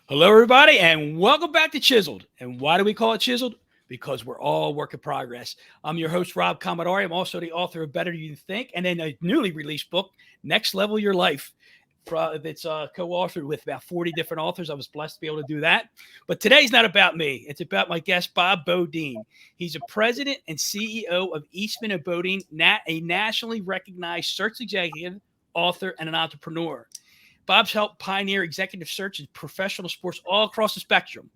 Hello, everybody, and welcome back to Chiseled. And why do we call it Chiseled? Because we're all work in progress. I'm your host, Rob Commodari. I'm also the author of Better You Think, and then a newly released book, Next Level Your Life. It's co-authored with about 40 different authors. I was blessed to be able to do that. But today's not about me. It's about my guest, Bob Beaudine. He's a president and CEO of Eastman Beaudine, a nationally recognized search executive, author, and an entrepreneur. Bob's helped pioneer executive search in professional sports all across the spectrum: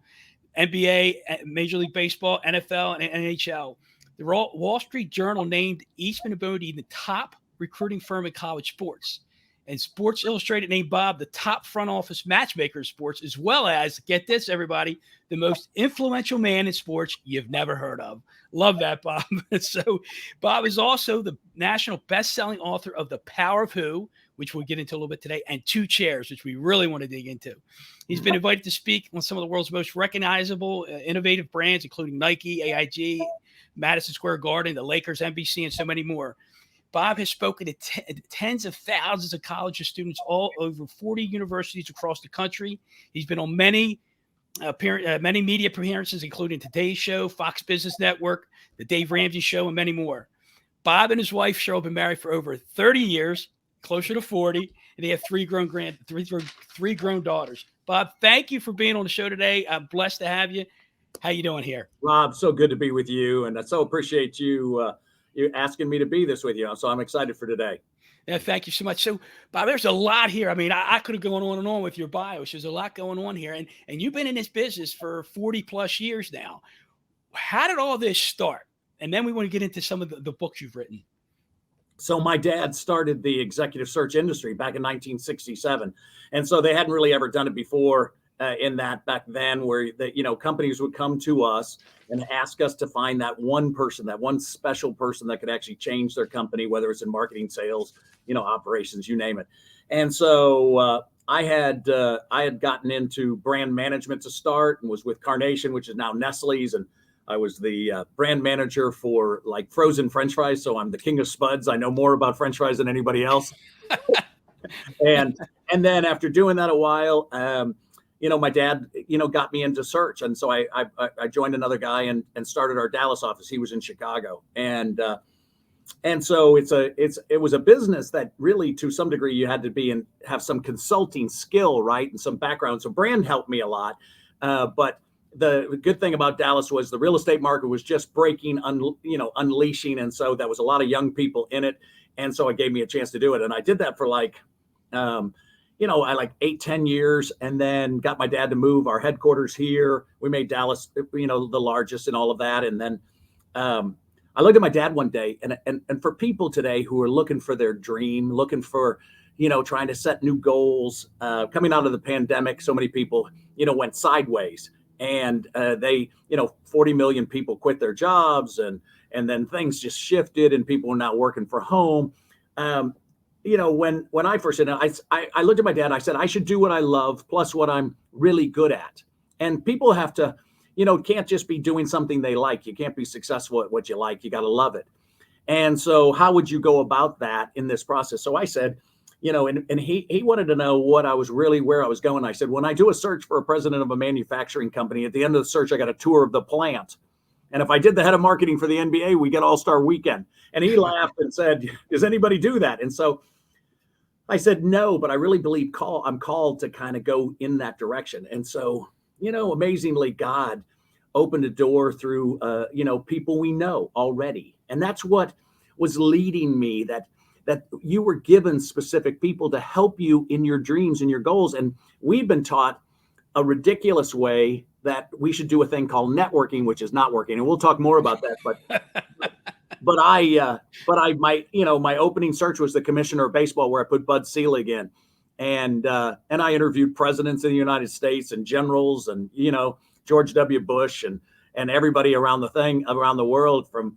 NBA, Major League Baseball, NFL, and NHL. The Wall Street Journal named Eastman Beaudine the top recruiting firm in college sports. And Sports Illustrated named Bob the top front office matchmaker in sports, as well as, get this, everybody, the most influential man in sports you've never heard of. Love that, Bob. So, Bob is also the national best-selling author of The Power of Who, which we'll get into a little bit today, and Two Chairs, which we really want to dig into. He's been invited to speak on some of the world's most recognizable, innovative brands, including Nike, AIG, Madison Square Garden, the Lakers, NBC, and so many more. Bob has spoken to tens of thousands of college students all over 40 universities across the country. He's been on many media appearances, including Today's Show, Fox Business Network, The Dave Ramsey Show, and many more. Bob and his wife, Cheryl, have been married for over 30 years, closer to 40, and they have three grown daughters. Bob, thank you for being on the show today. I'm blessed to have you. How you doing here? Rob, so good to be with you, and I so appreciate you asking me to be this with you. So I'm excited for today. Yeah, thank you so much. So, Bob, there's a lot here. I mean, I could have gone on and on with your bio. There's a lot going on here, and you've been in this business for 40 plus years now. How did all this start? And then we want to get into some of the books you've written. So my dad started the executive search industry back in 1967, and so they hadn't really ever done it before in that back then, where companies would come to us and ask us to find that one person, that one special person that could actually change their company, whether it's in marketing, sales, operations, you name it. And so I had gotten into brand management to start, and was with Carnation, which is now Nestlé's, and I was the brand manager for like frozen French fries. So I'm the king of spuds. I know more about French fries than anybody else. and then after doing that a while, my dad, got me into search. And so I joined another guy and started our Dallas office. He was in Chicago. And so it was a business that really, to some degree, you had to be and have some consulting skill, right? And some background. So brand helped me a lot. But the good thing about Dallas was the real estate market was just breaking, unleashing. And so there was a lot of young people in it. And so it gave me a chance to do it. And I did that for I 8-10 years, and then got my dad to move our headquarters here. We made Dallas, the largest and all of that. And then I looked at my dad one day, and for people today who are looking for their dream, looking for, trying to set new goals, coming out of the pandemic, so many people, went sideways. And 40 million people quit their jobs, and then things just shifted, and people are now working from home. When I first did it, I looked at my dad and I said, I should do what I love plus what I'm really good at. And people have to, can't just be doing something they like. You can't be successful at what you like. You got to love it. And so how would you go about that in this process? So I said, and he wanted to know where I was going. I said, when I do a search for a president of a manufacturing company, at the end of the search, I got a tour of the plant. And if I did the head of marketing for the NBA, we get All-Star Weekend. And he laughed and said, does anybody do that? And so I said, no, but I really believe I'm called to kind of go in that direction. And so, amazingly, God opened a door through, people we know already. And that's what was leading me, that you were given specific people to help you in your dreams and your goals. And we've been taught a ridiculous way that we should do a thing called networking, which is not working. And we'll talk more about that. My opening search was the commissioner of baseball, where I put Bud Selig in. And I interviewed presidents of the United States and generals and, George W. Bush and everybody around the world, from,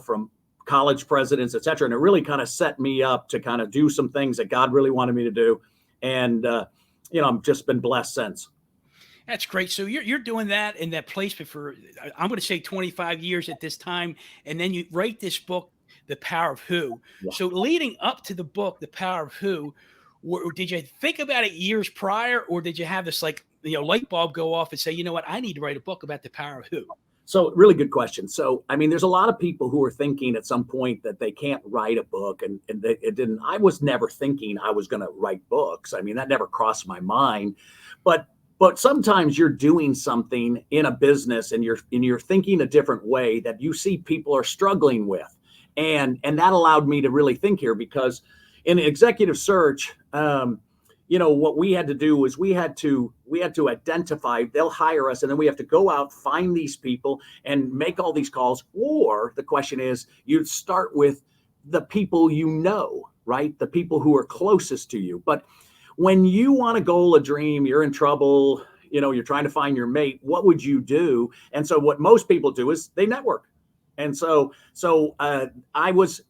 from college presidents, et cetera. And it really kind of set me up to kind of do some things that God really wanted me to do. And, I've just been blessed since. That's great. So you're doing that in that placement for, I'm going to say 25 years at this time. And then you write this book, The Power of Who. Yeah. So leading up to the book, The Power of Who, did you think about it years prior, or did you have this like, light bulb go off and say, you know what, I need to write a book about the power of who? So really good question. So, I mean, there's a lot of people who are thinking at some point that they can't write a book, and it didn't. I was never thinking I was going to write books. I mean, that never crossed my mind. But sometimes you're doing something in a business and you're thinking a different way that you see people are struggling with. And that allowed me to really think here, because in executive search, what we had to do was we had to identify, they'll hire us, and then we have to go out, find these people and make all these calls. Or the question is, you start with the people, right? The people who are closest to you. But when you want a goal, a dream, you're in trouble, you're trying to find your mate, what would you do? And so what most people do is they network. And so I was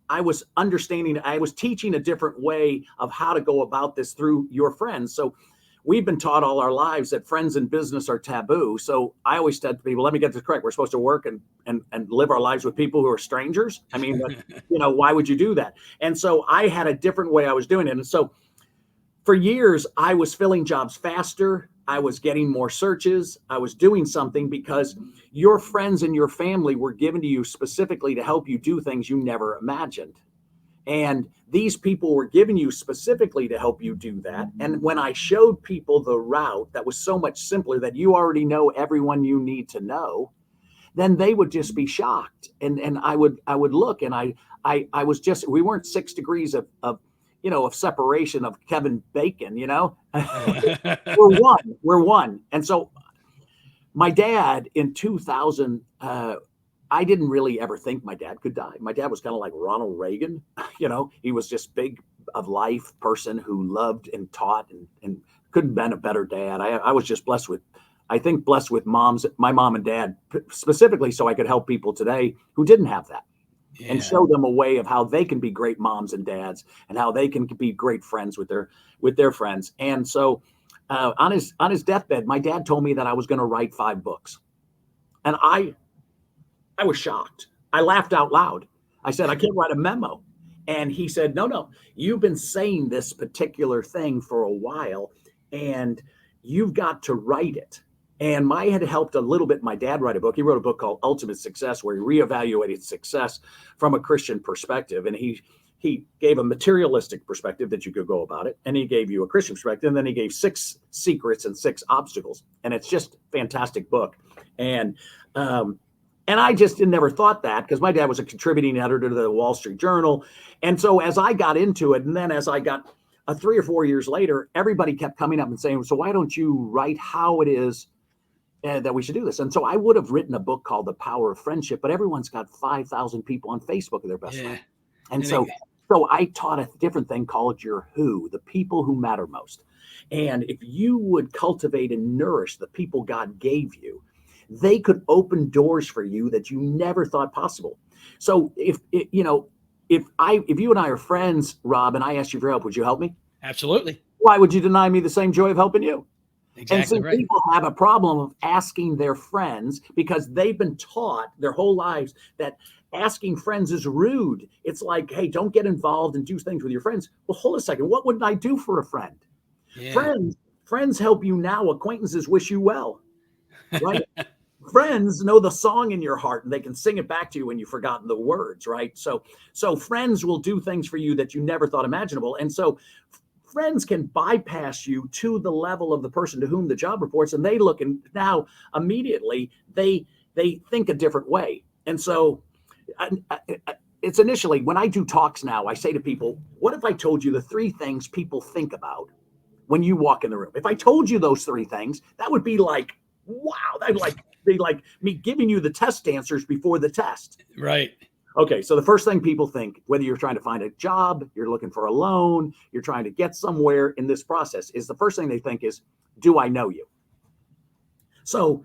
understanding, I was teaching a different way of how to go about this through your friends. So we've been taught all our lives that friends in business are taboo. So I always said to people, let me get this correct. We're supposed to work and live our lives with people who are strangers. I mean, why would you do that? And so I had a different way I was doing it. And so for years, I was filling jobs faster. I was getting more searches. I was doing something because your friends and your family were given to you specifically to help you do things you never imagined. And these people were given you specifically to help you do that. And when I showed people the route that was so much simpler, that you already know everyone you need to know, then they would just be shocked. And I would look, and I was just, we weren't 6 degrees of separation of Kevin Bacon, we're one. And so my dad in 2000, I didn't really ever think my dad could die. My dad was kind of like Ronald Reagan. He was just big of life person who loved and taught and couldn't have been a better dad. I was just blessed with moms, my mom and dad specifically, so I could help people today who didn't have that. Yeah. And show them a way of how they can be great moms and dads, and how they can be great friends with their friends. And so on his deathbed, my dad told me that I was going to write 5 books. And I was shocked. I laughed out loud. I said, I can't write a memo. And he said, no, you've been saying this particular thing for a while, and you've got to write it. And I had helped a little bit my dad write a book. He wrote a book called Ultimate Success, where he reevaluated success from a Christian perspective. And he gave a materialistic perspective that you could go about it. And he gave you a Christian perspective. And then he gave 6 secrets and 6 obstacles. And it's just a fantastic book. And I just never thought that, because my dad was a contributing editor to the Wall Street Journal. And so as I got into it, and then as I got 3 or 4 years later, everybody kept coming up and saying, so why don't you write how it is that we should do this? And so I would have written a book called The Power of Friendship, but everyone's got 5,000 people on Facebook of their best friend. And so I taught a different thing called your who, the people who matter most. And if you would cultivate and nourish the people God gave you, they could open doors for you that you never thought possible. So if you and I are friends, Rob, and I asked you for help, would you help me? Absolutely. Why would you deny me the same joy of helping you? Exactly. And so people have a problem of asking their friends, because they've been taught their whole lives that asking friends is rude. It's like, hey, don't get involved and do things with your friends. Well, hold a second. What would I do for a friend? Yeah. Friends help you now. Acquaintances wish you well, right? Friends know the song in your heart, and they can sing it back to you when you've forgotten the words, right? So friends will do things for you that you never thought imaginable. And so friends can bypass you to the level of the person to whom the job reports, and they look, and now immediately they think a different way. And so it's initially, when I do talks now, I say to people, what if I told you the 3 things people think about when you walk in the room? If I told you those 3 things, that would be like, wow, that would be like me giving you the test answers before the test. Right. Okay, so the first thing people think, whether you're trying to find a job, you're looking for a loan, you're trying to get somewhere in this process, is the first thing they think is, do I know you? So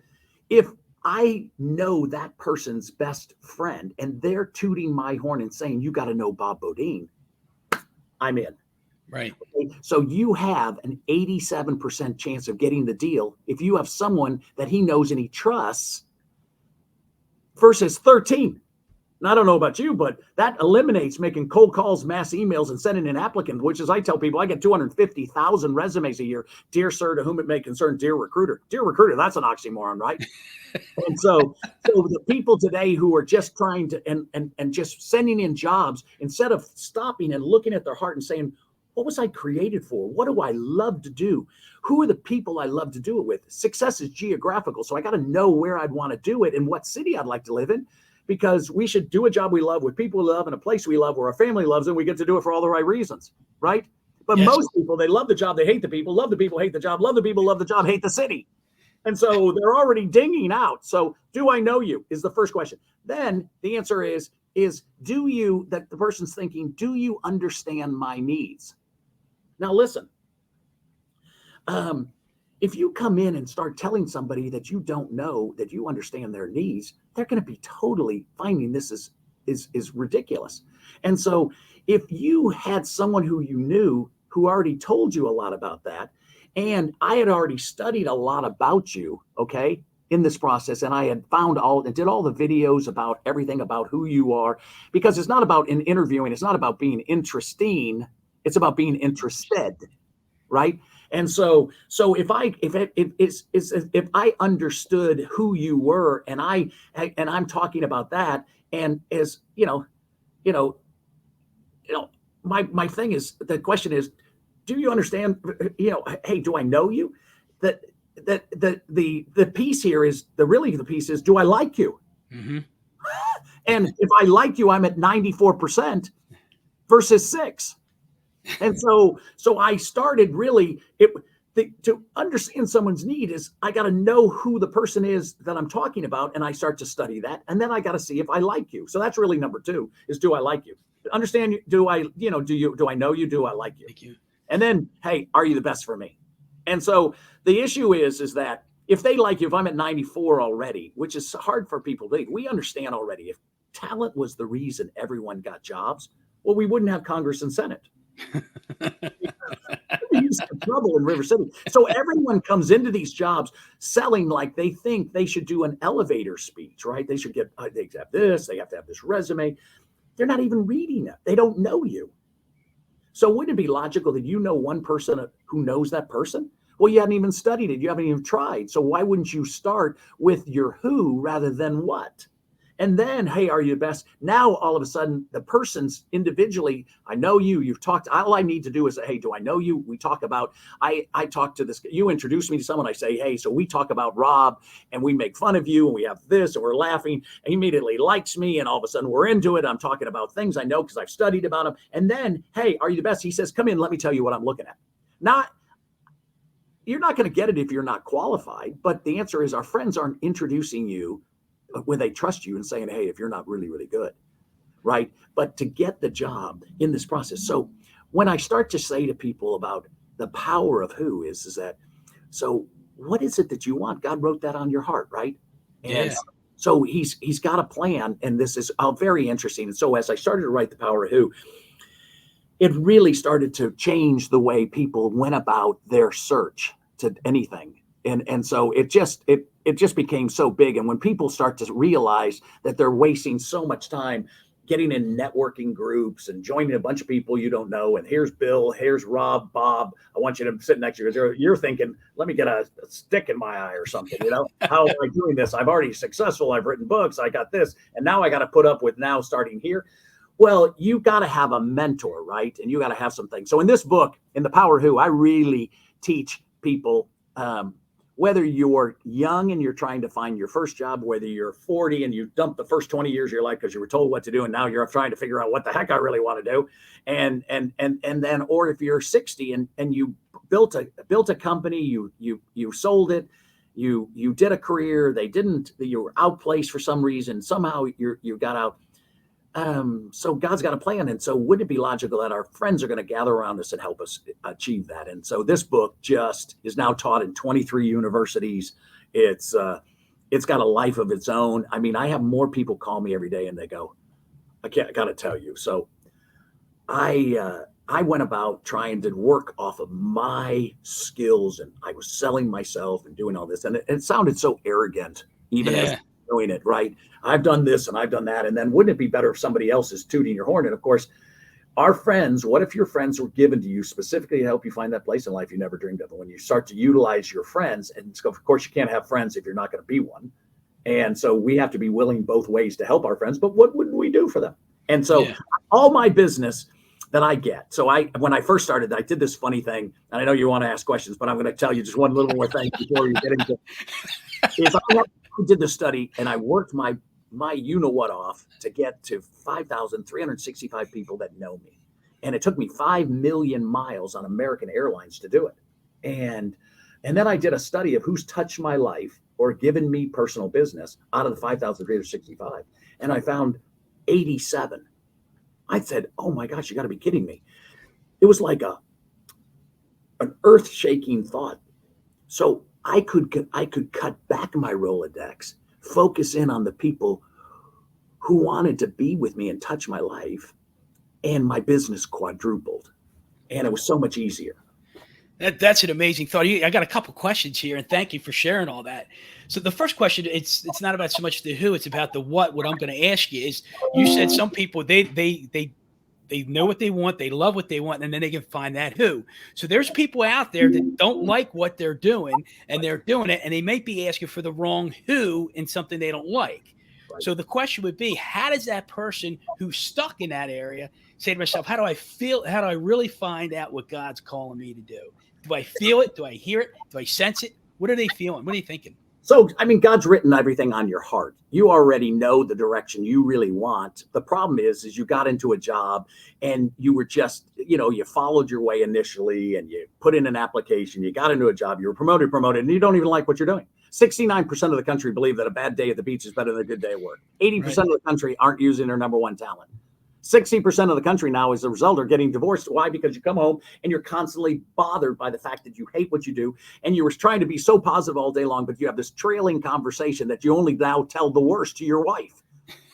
if I know that person's best friend and they're tooting my horn and saying, you got to know Bob Beaudine, I'm in. Right. Okay? So you have an 87% chance of getting the deal if you have someone that he knows and he trusts, versus 13. I don't know about you, but that eliminates making cold calls, mass emails, and sending in applicants, which is, I tell people, I get 250,000 resumes a year. Dear sir, to whom it may concern, dear recruiter. Dear recruiter, that's an oxymoron, right? And so the people today who are just trying to, and just sending in jobs, instead of stopping and looking at their heart and saying, what was I created for? What do I love to do? Who are the people I love to do it with? Success is geographical. So I got to know where I'd want to do it and what city I'd like to live in, because we should do a job we love with people we love in a place we love where our family loves, and we get to do it for all the right reasons, right? But Yes. most people, they love the job, they hate the people, love the people, hate the job, love the people, love the job, hate the city. And so they're already dinging out. So do I know you is the first question. Then the answer is do you, that the person's thinking, do you understand my needs? Now listen, if you come in and start telling somebody that you don't know, that you understand their needs, they're going to be totally finding this is ridiculous. And so if you had someone who you knew who already told you a lot about that, and I had already studied a lot about you, okay, in this process, and I had found and did all the videos about everything about who you are, because it's not about in interviewing, it's not about being interesting, it's about being interested, right? And so if I understood who you were, and I'm talking about that, and as my thing is, the question is, do you understand? Hey, do I know you? The piece here is the piece is, do I like you? Mm-hmm. And if I like you, I'm at 94% versus 6. And so I started really to understand someone's need is, I got to know who the person is that I'm talking about, and I start to study that, and then I got to see if I like you. So that's really number 2 is, do I like you? Understand you? Do I know you? Do I like you? Thank you. And then, hey, are you the best for me? And so the issue is that if they like you, if I'm at 94 already, which is hard for people to think, we understand already, if talent was the reason everyone got jobs, well, we wouldn't have Congress and Senate. Trouble in River City. So everyone comes into these jobs selling like they think they should do an elevator speech, right? They should they have this, they have to have this resume. They're not even reading it. They don't know you. So wouldn't it be logical that you know one person who knows that person? Well, you haven't even studied it. You haven't even tried. So why wouldn't you start with your who rather than what? And then, hey, are you the best? Now, all of a sudden, the person's individually, I know you, you've talked. All I need to do is say, hey, do I know you? We talk about, I talk to this, you introduce me to someone, I say, hey, so we talk about Rob, and we make fun of you, and we have this, and we're laughing, and he immediately likes me, and all of a sudden we're into it. I'm talking about things I know because I've studied about him. And then, hey, are you the best? He says, come in, let me tell you what I'm looking at. You're not going to get it if you're not qualified, but the answer is, our friends aren't introducing you when they trust you and saying, hey, if you're not really, really good, right? But to get the job in this process. So when I start to say to people about the power of who is that, so what is it that you want? God wrote that on your heart, right? And Yeah. so he's got a plan, and this is very interesting. And so as I started to write The Power of Who, it really started to change the way people went about their search to anything. And so it just became so big. And when people start to realize that they're wasting so much time getting in networking groups and joining a bunch of people you don't know, and here's Bill, here's Rob, Bob, I want you to sit next to you. You're thinking, let me get a stick in my eye or something, how am I doing this? I've already successful. I've written books. I got this. And now I got to put up with now starting here. Well, you got to have a mentor, right? And you got to have some things. So in this book, in The Power of Who, I really teach people, whether you're young and you're trying to find your first job, whether you're 40 and you dumped the first 20 years of your life because you were told what to do, and now you're trying to figure out what the heck I really want to do, and then, or if you're 60 and you built a company, you sold it, you did a career, you were outplaced for some reason, somehow you got out. So God's got a plan. And so wouldn't it be logical that our friends are going to gather around us and help us achieve that? And so this book just is now taught in 23 universities. It's got a life of its own. I mean, I have more people call me every day and they go, I got to tell you. So I went about trying to work off of my skills, and I was selling myself and doing all this. And it sounded so arrogant, even as doing it, right? I've done this and I've done that. And then wouldn't it be better if somebody else is tooting your horn? And of course, our friends, what if your friends were given to you specifically to help you find that place in life you never dreamed of? And when you start to utilize your friends, and so of course you can't have friends if you're not going to be one. And so we have to be willing both ways to help our friends, but what would we do for them? And so all my business that I get. So when I first started, I did this funny thing, and I know you want to ask questions, but I'm going to tell you just one little more thing before you get into it. I did the study and I worked my you-know-what off to get to 5,365 people that know me. And it took me 5 million miles on American Airlines to do it. And then I did a study of who's touched my life or given me personal business out of the 5,365. And I found 87. I said, oh my gosh, you got to be kidding me. It was like an earth-shaking thought. So I could cut back my Rolodex, focus in on the people who wanted to be with me and touch my life, and my business quadrupled. And it was so much easier. That's an amazing thought. I got a couple questions here, and thank you for sharing all that. So the first question, it's not about so much the who, it's about the what. What I'm going to ask you is, you said some people, they know what they want, they love what they want, and then they can find that who. So there's people out there that don't like what they're doing, and they're doing it, and they may be asking for the wrong who in something they don't like. Right. So the question would be, how does that person who's stuck in that area say to myself, how do I feel? How do I really find out what God's calling me to do? Do I feel it? Do I hear it? Do I sense it? What are they feeling? What are you thinking? So, I mean, God's written everything on your heart. You already know the direction you really want. The problem is you got into a job and you were just, you followed your way initially and you put in an application, you got into a job, you were promoted, and you don't even like what you're doing. 69% of the country believe that a bad day at the beach is better than a good day at work. 80% of the country aren't using their number one talent. 60% of the country now, as a result, are getting divorced. Why? Because you come home and you're constantly bothered by the fact that you hate what you do. And you were trying to be so positive all day long, but you have this trailing conversation that you only now tell the worst to your wife.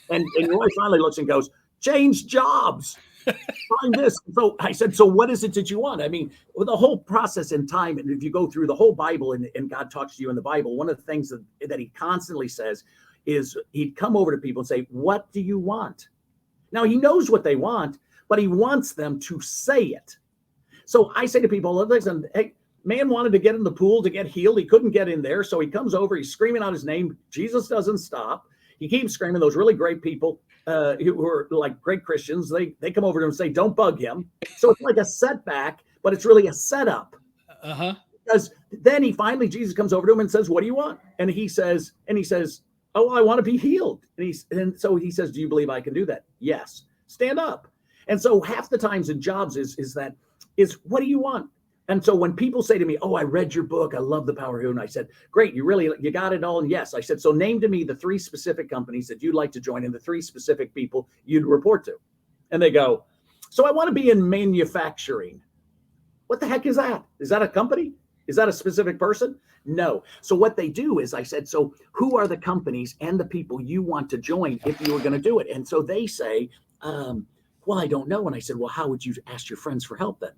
And your wife finally looks and goes, change jobs. Find this. So I said, so what is it that you want? I mean, with the whole process in time, and if you go through the whole Bible and God talks to you in the Bible, one of the things that he constantly says is he'd come over to people and say, what do you want? Now, he knows what they want, but he wants them to say it. So I say to people, listen, hey, man wanted to get in the pool to get healed. He couldn't get in there. So he comes over, he's screaming out his name. Jesus doesn't stop. He keeps screaming. Those really great people who are like great Christians, they come over to him and say, don't bug him. So it's like a setback, but it's really a setup. Because then Jesus comes over to him and says, what do you want? And he says, oh, I want to be healed. And so he says, do you believe I can do that? Yes. Stand up. And so half the times in jobs is what do you want? And so when people say to me, oh, I read your book, I love the power of who, and I said, great, you got it all. And yes, I said, so name to me the 3 specific companies that you'd like to join and the 3 specific people you'd report to. And they go, so I want to be in manufacturing. What the heck is that? Is that a company? Is that a specific person? No. So what they do is I said, so who are the companies and the people you want to join if you were going to do it? And so they say, well, I don't know. And I said, well, how would you ask your friends for help then?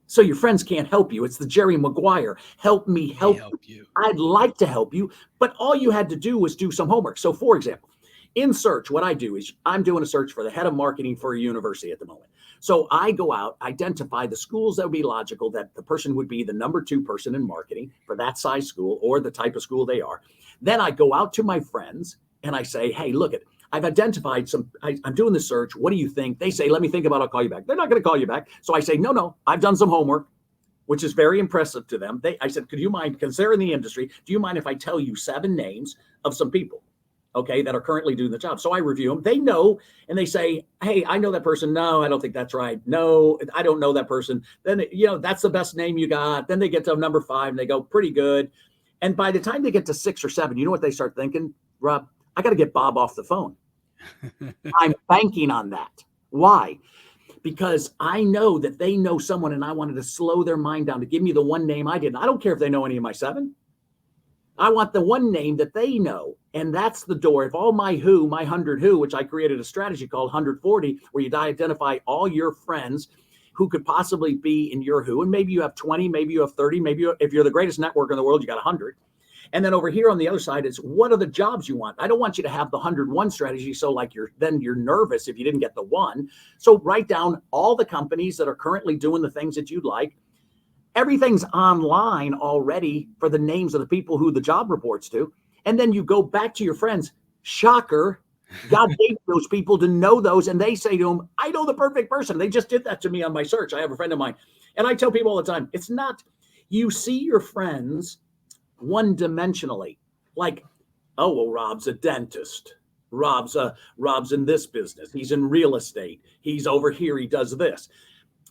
So your friends can't help you. It's the Jerry Maguire. Help me help you. I'd like to help you, but all you had to do was do some homework. So for example, in search, what I do is I'm doing a search for the head of marketing for a university at the moment. So I go out, identify the schools that would be logical, that the person would be the number 2 person in marketing for that size school or the type of school they are. Then I go out to my friends and I say, hey, look, I've identified I'm doing the search. What do you think? They say, let me think about it. I'll call you back. They're not going to call you back. So I say, no, I've done some homework, which is very impressive to them. I said, could you mind, considering the industry, do you mind if I tell you 7 names of some people? Okay, that are currently doing the job. So I review them. They know, and they say, hey, I know that person. No, I don't think that's right. No, I don't know that person. Then, that's the best name you got. Then they get to number 5 and they go, pretty good. And by the time they get to 6 or 7, you know what they start thinking, Rob? I got to get Bob off the phone. I'm banking on that. Why? Because I know that they know someone and I wanted to slow their mind down to give me the one name I didn't. I don't care if they know any of my 7. I want the one name that they know. And that's the door. If all my 100 who, which I created a strategy called 140, where you identify all your friends who could possibly be in your who. And maybe you have 20, maybe you have 30, if you're the greatest network in the world, you got 100. And then over here on the other side is, what are the jobs you want? I don't want you to have the 101 strategy. So like you're nervous if you didn't get the one. So write down all the companies that are currently doing the things that you'd like. Everything's online already for the names of the people who the job reports to. And then you go back to your friends. Shocker. God gave those people to know those. And they say to them, I know the perfect person. They just did that to me on my search. I have a friend of mine. And I tell people all the time, it's not, you see your friends one-dimensionally, like, oh, well, Rob's a dentist. Rob's in this business. He's in real estate. He's over here. He does this.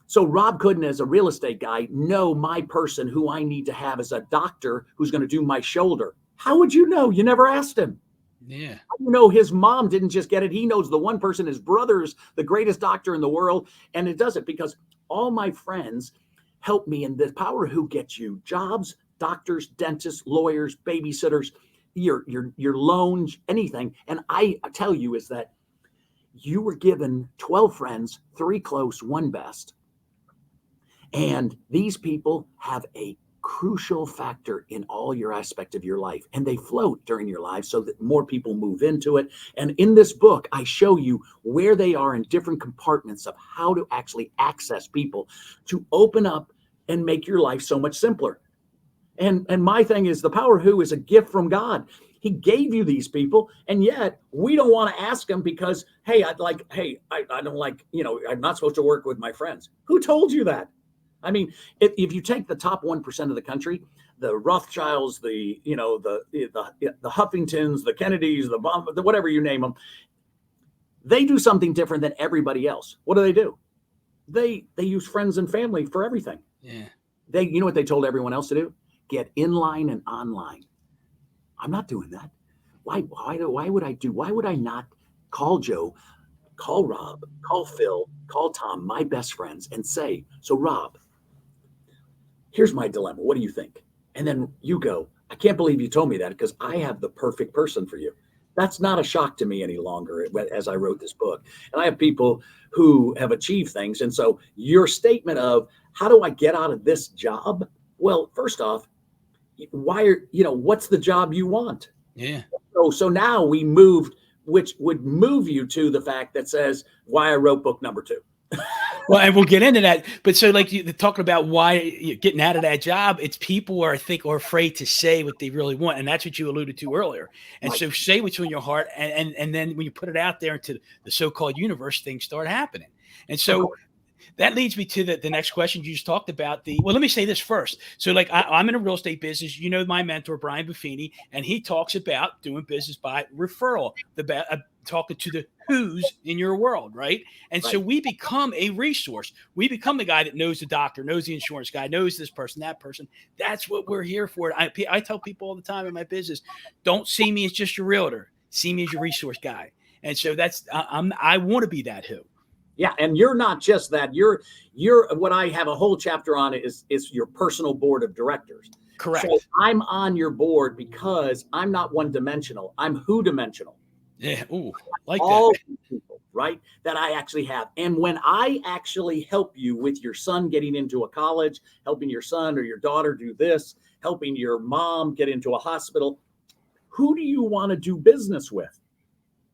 So Rob couldn't, as a real estate guy, know my person who I need to have as a doctor who's going to do my shoulder. How would you know? You never asked him. Yeah. You know, his mom didn't just get it. He knows the one person, his brother's the greatest doctor in the world. And it does it because all my friends help me in the power who gets you jobs, doctors, dentists, lawyers, babysitters, your loans, anything. And I tell you is that you were given 12 friends, 3 close, 1 best. And these people have a crucial factor in all your aspect of your life, and they float during your life so that more people move into it. And in this book, I show you where they are in different compartments of how to actually access people to open up and make your life so much simpler. And my thing is, the power who is a gift from God. He gave you these people, and yet we don't want to ask them because, hey, I don't like, I'm not supposed to work with my friends. Who told you that? I mean, if you take the top 1% of the country, the Rothschilds, the Huffingtons, the Kennedys, the whatever you name them, they do something different than everybody else. What do? They use friends and family for everything. Yeah. You know what they told everyone else to do? Get in line and online. I'm not doing that. Why would I not call Joe, call Rob, call Phil, call Tom, my best friends, and say, so Rob, here's my dilemma. What do you think? And then you go, I can't believe you told me that because I have the perfect person for you. That's not a shock to me any longer as I wrote this book. And I have people who have achieved things. And so your statement of how do I get out of this job? Well, first off, what's the job you want? Yeah. So now we moved, which would move you to the fact that says why I wrote book number 2. Well, and we'll get into that. But so like you're talking about why you're getting out of that job, it's people are afraid to say what they really want. And that's what you alluded to earlier. And Right. So say what's in your heart. And then when you put it out there into the so-called universe, things start happening. And so that leads me to the next question you just talked about. Well, let me say this first. So like I'm in a real estate business. You know, my mentor, Brian Buffini, and he talks about doing business by referral, talking to the who's in your world, right? And so we become a resource. We become the guy that knows the doctor, knows the insurance guy, knows this person, that person. That's what we're here for. I tell people all the time in my business, don't see me as just your realtor. See me as your resource guy. And so I want to be that who. Yeah, and you're not just that. You're what I have a whole chapter on is your personal board of directors. Correct. So I'm on your board because I'm not one-dimensional. I'm who-dimensional. Yeah. Ooh, like all that. people, right? That I actually have. And when I actually help you with your son getting into a college, helping your son or your daughter do this, helping your mom get into a hospital, who do you want to do business with?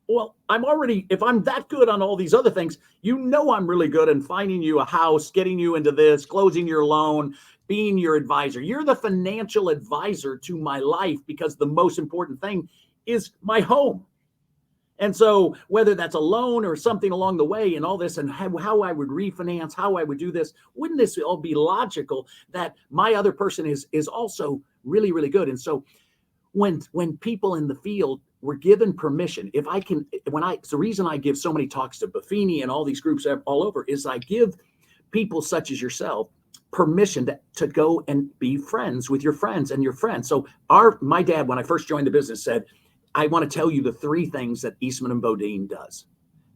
Well, if I'm that good on all these other things, I'm really good in finding you a house, getting you into this, closing your loan, being your advisor. You're the financial advisor to my life because the most important thing is my home. And so whether that's a loan or something along the way and all this and how I would refinance, how I would do this, wouldn't this all be logical that my other person is also really, really good? And so when people in the field were given permission, the reason I give so many talks to Buffini and all these groups all over is I give people such as yourself permission to go and be friends with your friends and your friends. So my dad, when I first joined the business, said, I want to tell you the 3 things that Eastman Beaudine does.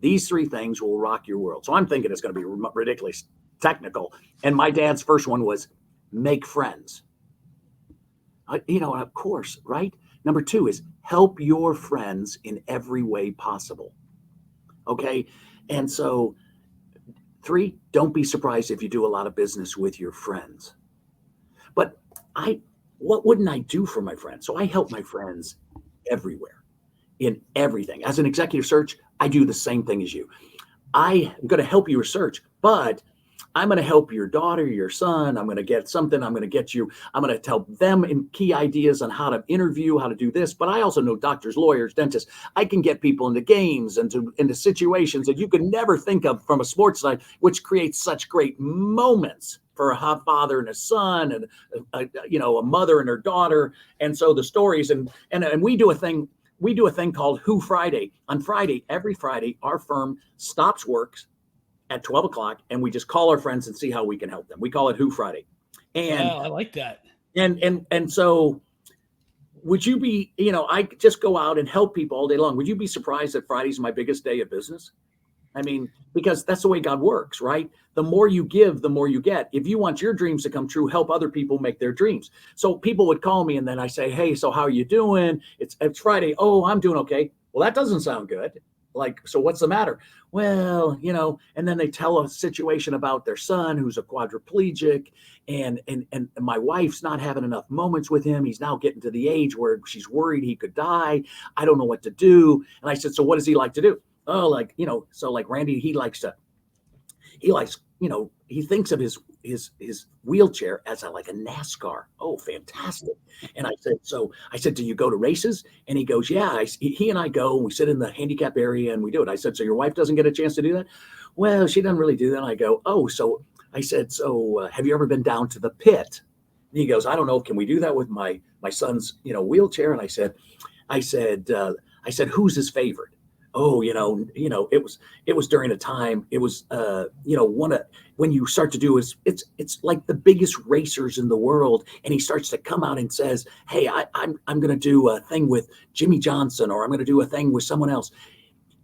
These 3 things will rock your world. So I'm thinking it's going to be ridiculously technical. And my dad's first one was make friends. Of course, right? Number 2 is help your friends in every way possible. Okay. And so 3, don't be surprised if you do a lot of business with your friends. But what wouldn't I do for my friends? So I help my friends everywhere in everything. As an executive search, I do the same thing as you. I am going to help you research, but I'm going to help your daughter, your son. I'm going to get something. I'm going to get you. I'm going to tell them in key ideas on how to interview, how to do this. But I also know doctors, lawyers, dentists. I can get people into games and into situations that you could never think of from a sports side, which creates such great moments for a father and a son, and a mother and her daughter. And so the stories and we do a thing. We do a thing called Who Friday. On Friday, every Friday, our firm stops work at 12 o'clock and we just call our friends and see how we can help them. We call it Who Friday. And wow, I like that. And so would you be, I just go out and help people all day long. Would you be surprised that Friday's my biggest day of business? I mean, because that's the way God works, right? The more you give, the more you get. If you want your dreams to come true, help other people make their dreams. So people would call me and then I say, hey, so how are you doing? It's Friday. Oh, I'm doing okay. Well, that doesn't sound good. Like, so what's the matter? Well, and then they tell a situation about their son who's a quadriplegic and my wife's not having enough moments with him. He's now getting to the age where she's worried he could die. I don't know what to do. And I said, so what does he like to do? Oh, so like Randy, he thinks of his wheelchair as like a NASCAR. Oh, fantastic. And I said, do you go to races? And he goes, yeah, he and I go, and we sit in the handicap area and we do it. I said, so your wife doesn't get a chance to do that? Well, she doesn't really do that. And I go, oh, so I said, so have you ever been down to the pit? And he goes, I don't know. Can we do that with my son's, wheelchair? And I said, who's his favorite? Oh, it was during a time, it was, when you start to do it's like the biggest racers in the world. And he starts to come out and says, hey, I'm going to do a thing with Jimmy Johnson, or I'm going to do a thing with someone else.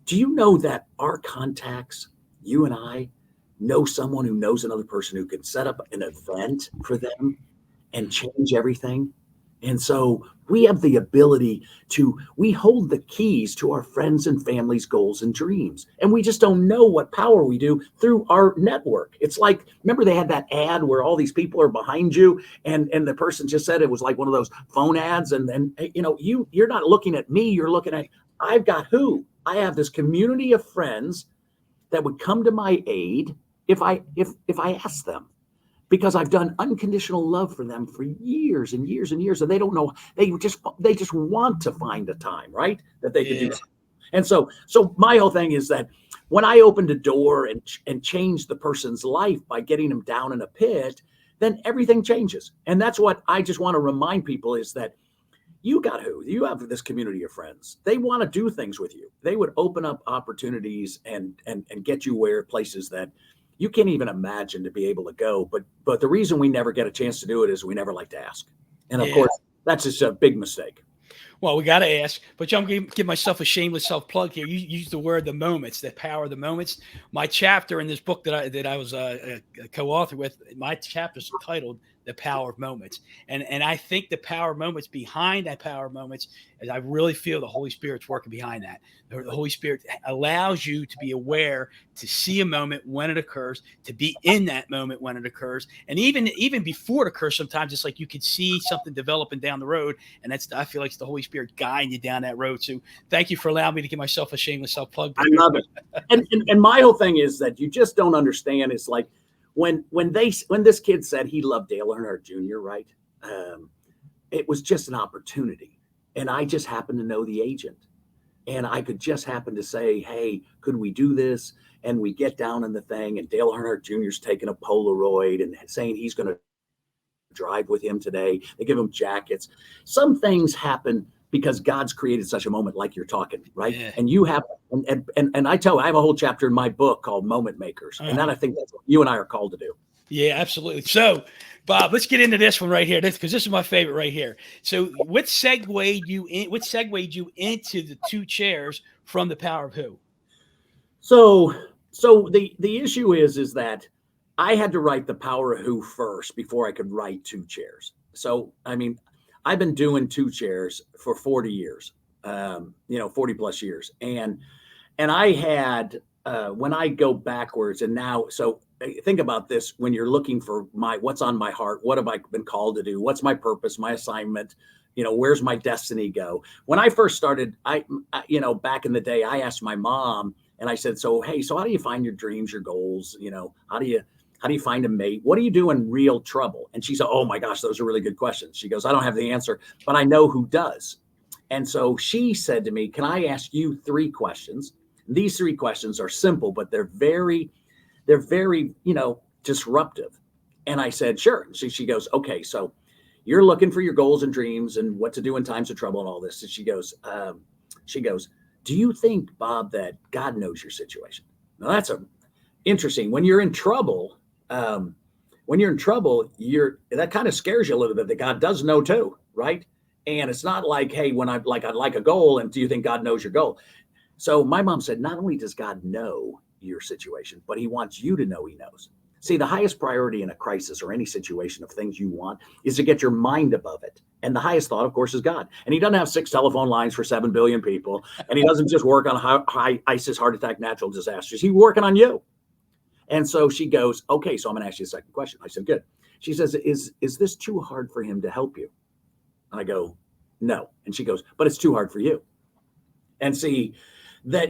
Do you know that our contacts, you and I, know someone who knows another person who can set up an event for them and change everything? And so we have the ability we hold the keys to our friends and families' goals and dreams. And we just don't know what power we do through our network. It's like, remember they had that ad where all these people are behind you and the person just said it was like one of those phone ads. And you're not looking at me, you're looking at, I've got who? I have this community of friends that would come to my aid if I asked them. Because I've done unconditional love for them for years and years and years, and they don't know. They just want to find a time, right, that they can do something. And so my whole thing is that when I opened a door and changed the person's life by getting them down in a pit, then everything changes. And that's what I just want to remind people is that you have this community of friends. They want to do things with you. They would open up opportunities and get you places that you can't even imagine to be able to go. But the reason we never get a chance to do it is we never like to ask. And of course, that's just a big mistake. Well, we got to ask, but I'm going to give myself a shameless self-plug here. You use the word, the moments, the power of the moments. My chapter in this book that I was a co-author with, my chapter is titled The Power of Moments. And I think the power of moments, behind that power of moments, is I really feel the Holy Spirit's working behind that. The Holy Spirit allows you to be aware, to see a moment when it occurs, to be in that moment when it occurs. And even before it occurs, sometimes it's like you can see something developing down the road. And I feel like it's the Holy Spirit guiding you down that road. So thank you for allowing me to give myself a shameless self-plug. I love it. And my whole thing is that you just don't understand. It's like when this kid said he loved Dale Earnhardt Jr., right? It was just an opportunity. And I just happened to know the agent. And I could just happen to say, hey, could we do this? And we get down in the thing, and Dale Earnhardt Jr. is taking a Polaroid and saying he's going to drive with him today. They give him jackets. Some things happen because God's created such a moment, like you're talking, right? Yeah. And you have, and I have a whole chapter in my book called Moment Makers. And that I think that's what you and I are called to do. Yeah, absolutely. So, Bob, let's get into this one right here, because this is my favorite right here. So, what segued you into the two chairs from The Power of Who? So the issue is that I had to write The Power of Who first before I could write two chairs. So, I mean, I've been doing two chairs for 40 years, 40 plus years. And I had, when I go backwards and now, so think about this when you're looking for what's on my heart. What have I been called to do? What's my purpose, my assignment? Where's my destiny go? When I first started, back in the day, I asked my mom and I said, so how do you find your dreams, your goals? How do you find a mate? What do you do in real trouble? And she said, oh my gosh, those are really good questions. She goes, I don't have the answer, but I know who does. And so she said to me, can I ask you 3 questions? These 3 questions are simple, but they're very, disruptive. And I said, sure. So she goes, okay, so you're looking for your goals and dreams and what to do in times of trouble and all this. And she goes, do you think, Bob, that God knows your situation? Now that's interesting. When you're in trouble, that kind of scares you a little bit that God does know too, right? And it's not like, hey, when I'd like a goal, and do you think God knows your goal? So my mom said, not only does God know your situation, but he wants you to know he knows. See, the highest priority in a crisis or any situation of things you want is to get your mind above it. And the highest thought, of course, is God. And he doesn't have 6 telephone lines for 7 billion people. And he doesn't just work on high ISIS, heart attack, natural disasters. He's working on you. And so she goes, okay, so I'm going to ask you a second question. I said, good. She says, is this too hard for him to help you? And I go, no. And she goes, but it's too hard for you. And see,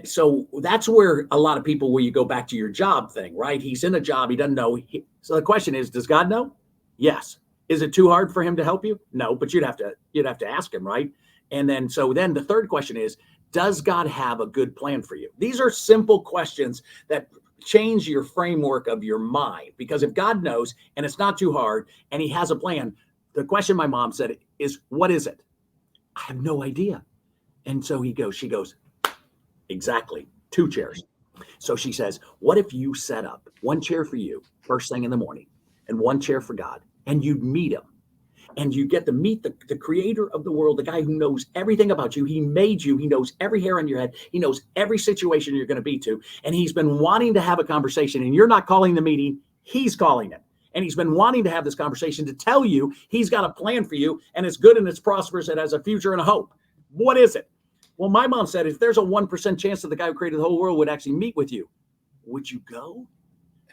so that's where a lot of people, where you go back to your job thing, right? He's in a job, he doesn't know. So the question is, does God know? Yes. Is it too hard for him to help you? No, but you'd have to ask him, right? And then the third question is, does God have a good plan for you? These are simple questions that change your framework of your mind, because if God knows and it's not too hard and he has a plan, the question my mom said is, what is it? I have no idea. And so she goes, exactly, 2 chairs. So she says, what if you set up 1 chair for you first thing in the morning and 1 chair for God, and you'd meet him, and you get to meet the creator of the world, the guy who knows everything about you. He made you. He knows every hair on your head. He knows every situation you're going to be to. And he's been wanting to have a conversation, and you're not calling the meeting. He's calling it. And he's been wanting to have this conversation to tell you he's got a plan for you, and it's good and it's prosperous. It has a future and a hope. What is it? Well, my mom said, if there's a 1% chance that the guy who created the whole world would actually meet with you, would you go?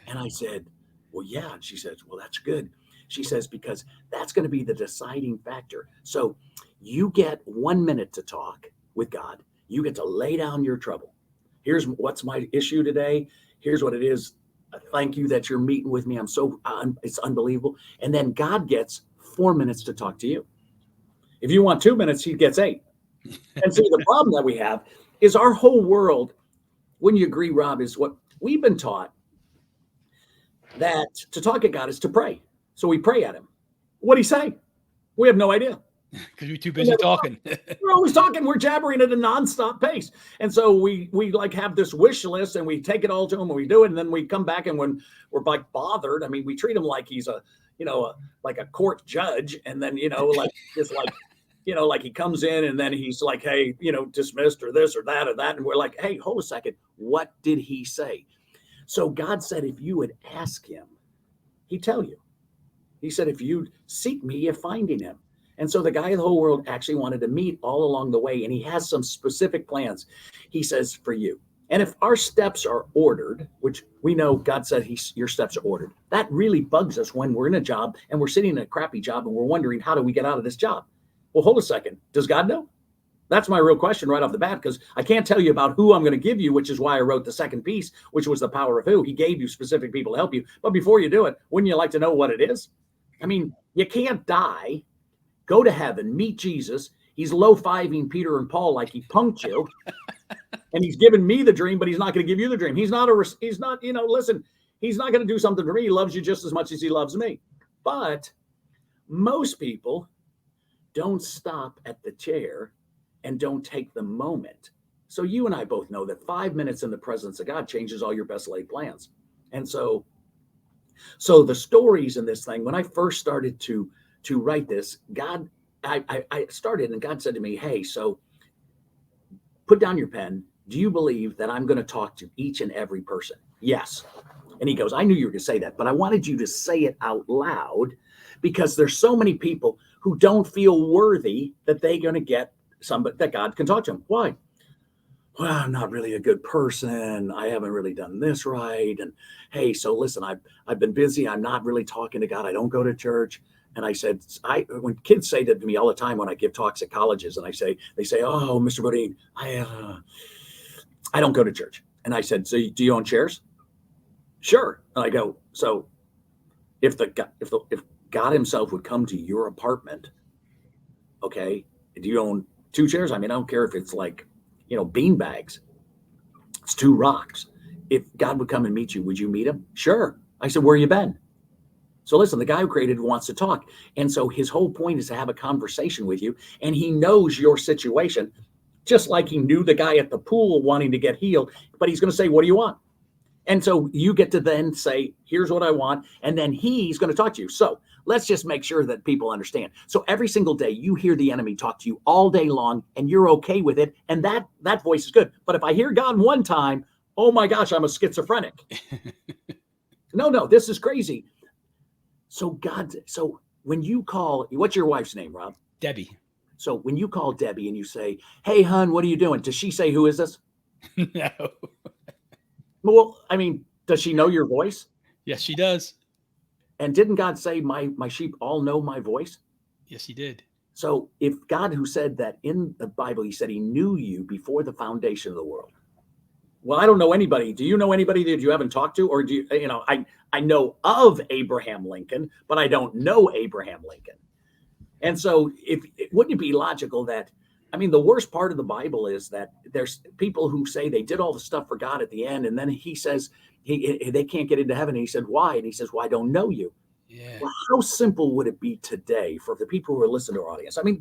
And I said, well, yeah. And she says, well, that's good. She says, because that's going to be the deciding factor. So you get 1 minute to talk with God. You get to lay down your trouble. Here's what's my issue today. Here's what it is. Thank you that you're meeting with me. It's unbelievable. And then God gets 4 minutes to talk to you. If you want 2 minutes, he gets 8. And see, the problem that we have is our whole world, wouldn't you agree, Rob, is what we've been taught, that to talk at God is to pray. So we pray at him. What'd he say? We have no idea. Because we're too busy talking. We're always talking. We're jabbering at a nonstop pace. And so we like have this wish list, and we take it all to him, and we do it. And then we come back, and when we're like bothered, I mean, we treat him like he's like a court judge. And then, like he comes in, and then he's like, hey, dismissed, or this or that or that. And we're like, hey, hold a second. What did he say? So God said, if you would ask him, he'd tell you. He said, if you seek me, you're finding him. And so the guy of the whole world actually wanted to meet all along the way. And he has some specific plans, he says, for you. And if our steps are ordered, which we know God said your steps are ordered, that really bugs us when we're in a job and we're sitting in a crappy job and we're wondering, how do we get out of this job? Well, hold a second. Does God know? That's my real question right off the bat, because I can't tell you about who I'm going to give you, which is why I wrote the second piece, which was the power of who. He gave you specific people to help you. But before you do it, wouldn't you like to know what it is? I mean, you can't die, go to heaven, meet Jesus. He's low-fiving Peter and Paul like he punked you. And he's given me the dream, but he's not going to give you the dream. He's not, listen, he's not going to do something for me. He loves you just as much as he loves me. But most people don't stop at the chair and don't take the moment. So you and I both know that 5 minutes in the presence of God changes all your best laid plans. And so the stories in this thing, when I first started to write this, I started, and God said to me, hey, so put down your pen. Do you believe that I'm going to talk to each and every person? Yes. And he goes, I knew you were going to say that, but I wanted you to say it out loud, because there's so many people who don't feel worthy that they're going to get somebody that God can talk to them. Why? well, I'm not really a good person. I haven't really done this right. And hey, so listen, I've been busy. I'm not really talking to God. I don't go to church. And I said, when kids say that to me all the time when I give talks at colleges, and they say, oh, Mr. Beaudine, I don't go to church. And I said, so do you own shares? Sure. And I go, so if God himself would come to your apartment, okay, do you own 2 chairs? I mean, I don't care if it's like, bean bags. It's 2 rocks. If God would come and meet you, would you meet him? Sure. I said, where you been? So listen, the guy who created wants to talk. And so his whole point is to have a conversation with you. And he knows your situation, just like he knew the guy at the pool wanting to get healed. But he's going to say, what do you want? And so you get to then say, here's what I want. And then he's going to talk to you. So let's just make sure that people understand. So every single day you hear the enemy talk to you all day long and you're okay with it. And that voice is good. But if I hear God one time, oh my gosh, I'm a schizophrenic. No, this is crazy. So when you call, what's your wife's name, Rob? Debbie. So when you call Debbie and you say, hey, hon, what are you doing? Does she say, who is this? No. Well, I mean, does she know your voice? Yes, she does. And didn't God say, my sheep all know my voice? Yes, he did. So if God, who said that in the Bible, he said he knew you before the foundation of the world. Well, I don't know anybody. Do you know anybody that you haven't talked to? Or do you, I know of Abraham Lincoln, but I don't know Abraham Lincoln. And so wouldn't it be logical that, I mean, the worst part of the Bible is that there's people who say they did all the stuff for God at the end. And then he says they can't get into heaven. And he said, why? And he says, well, I don't know you. Yeah. Well, how simple would it be today for the people who are listening to our audience? I mean,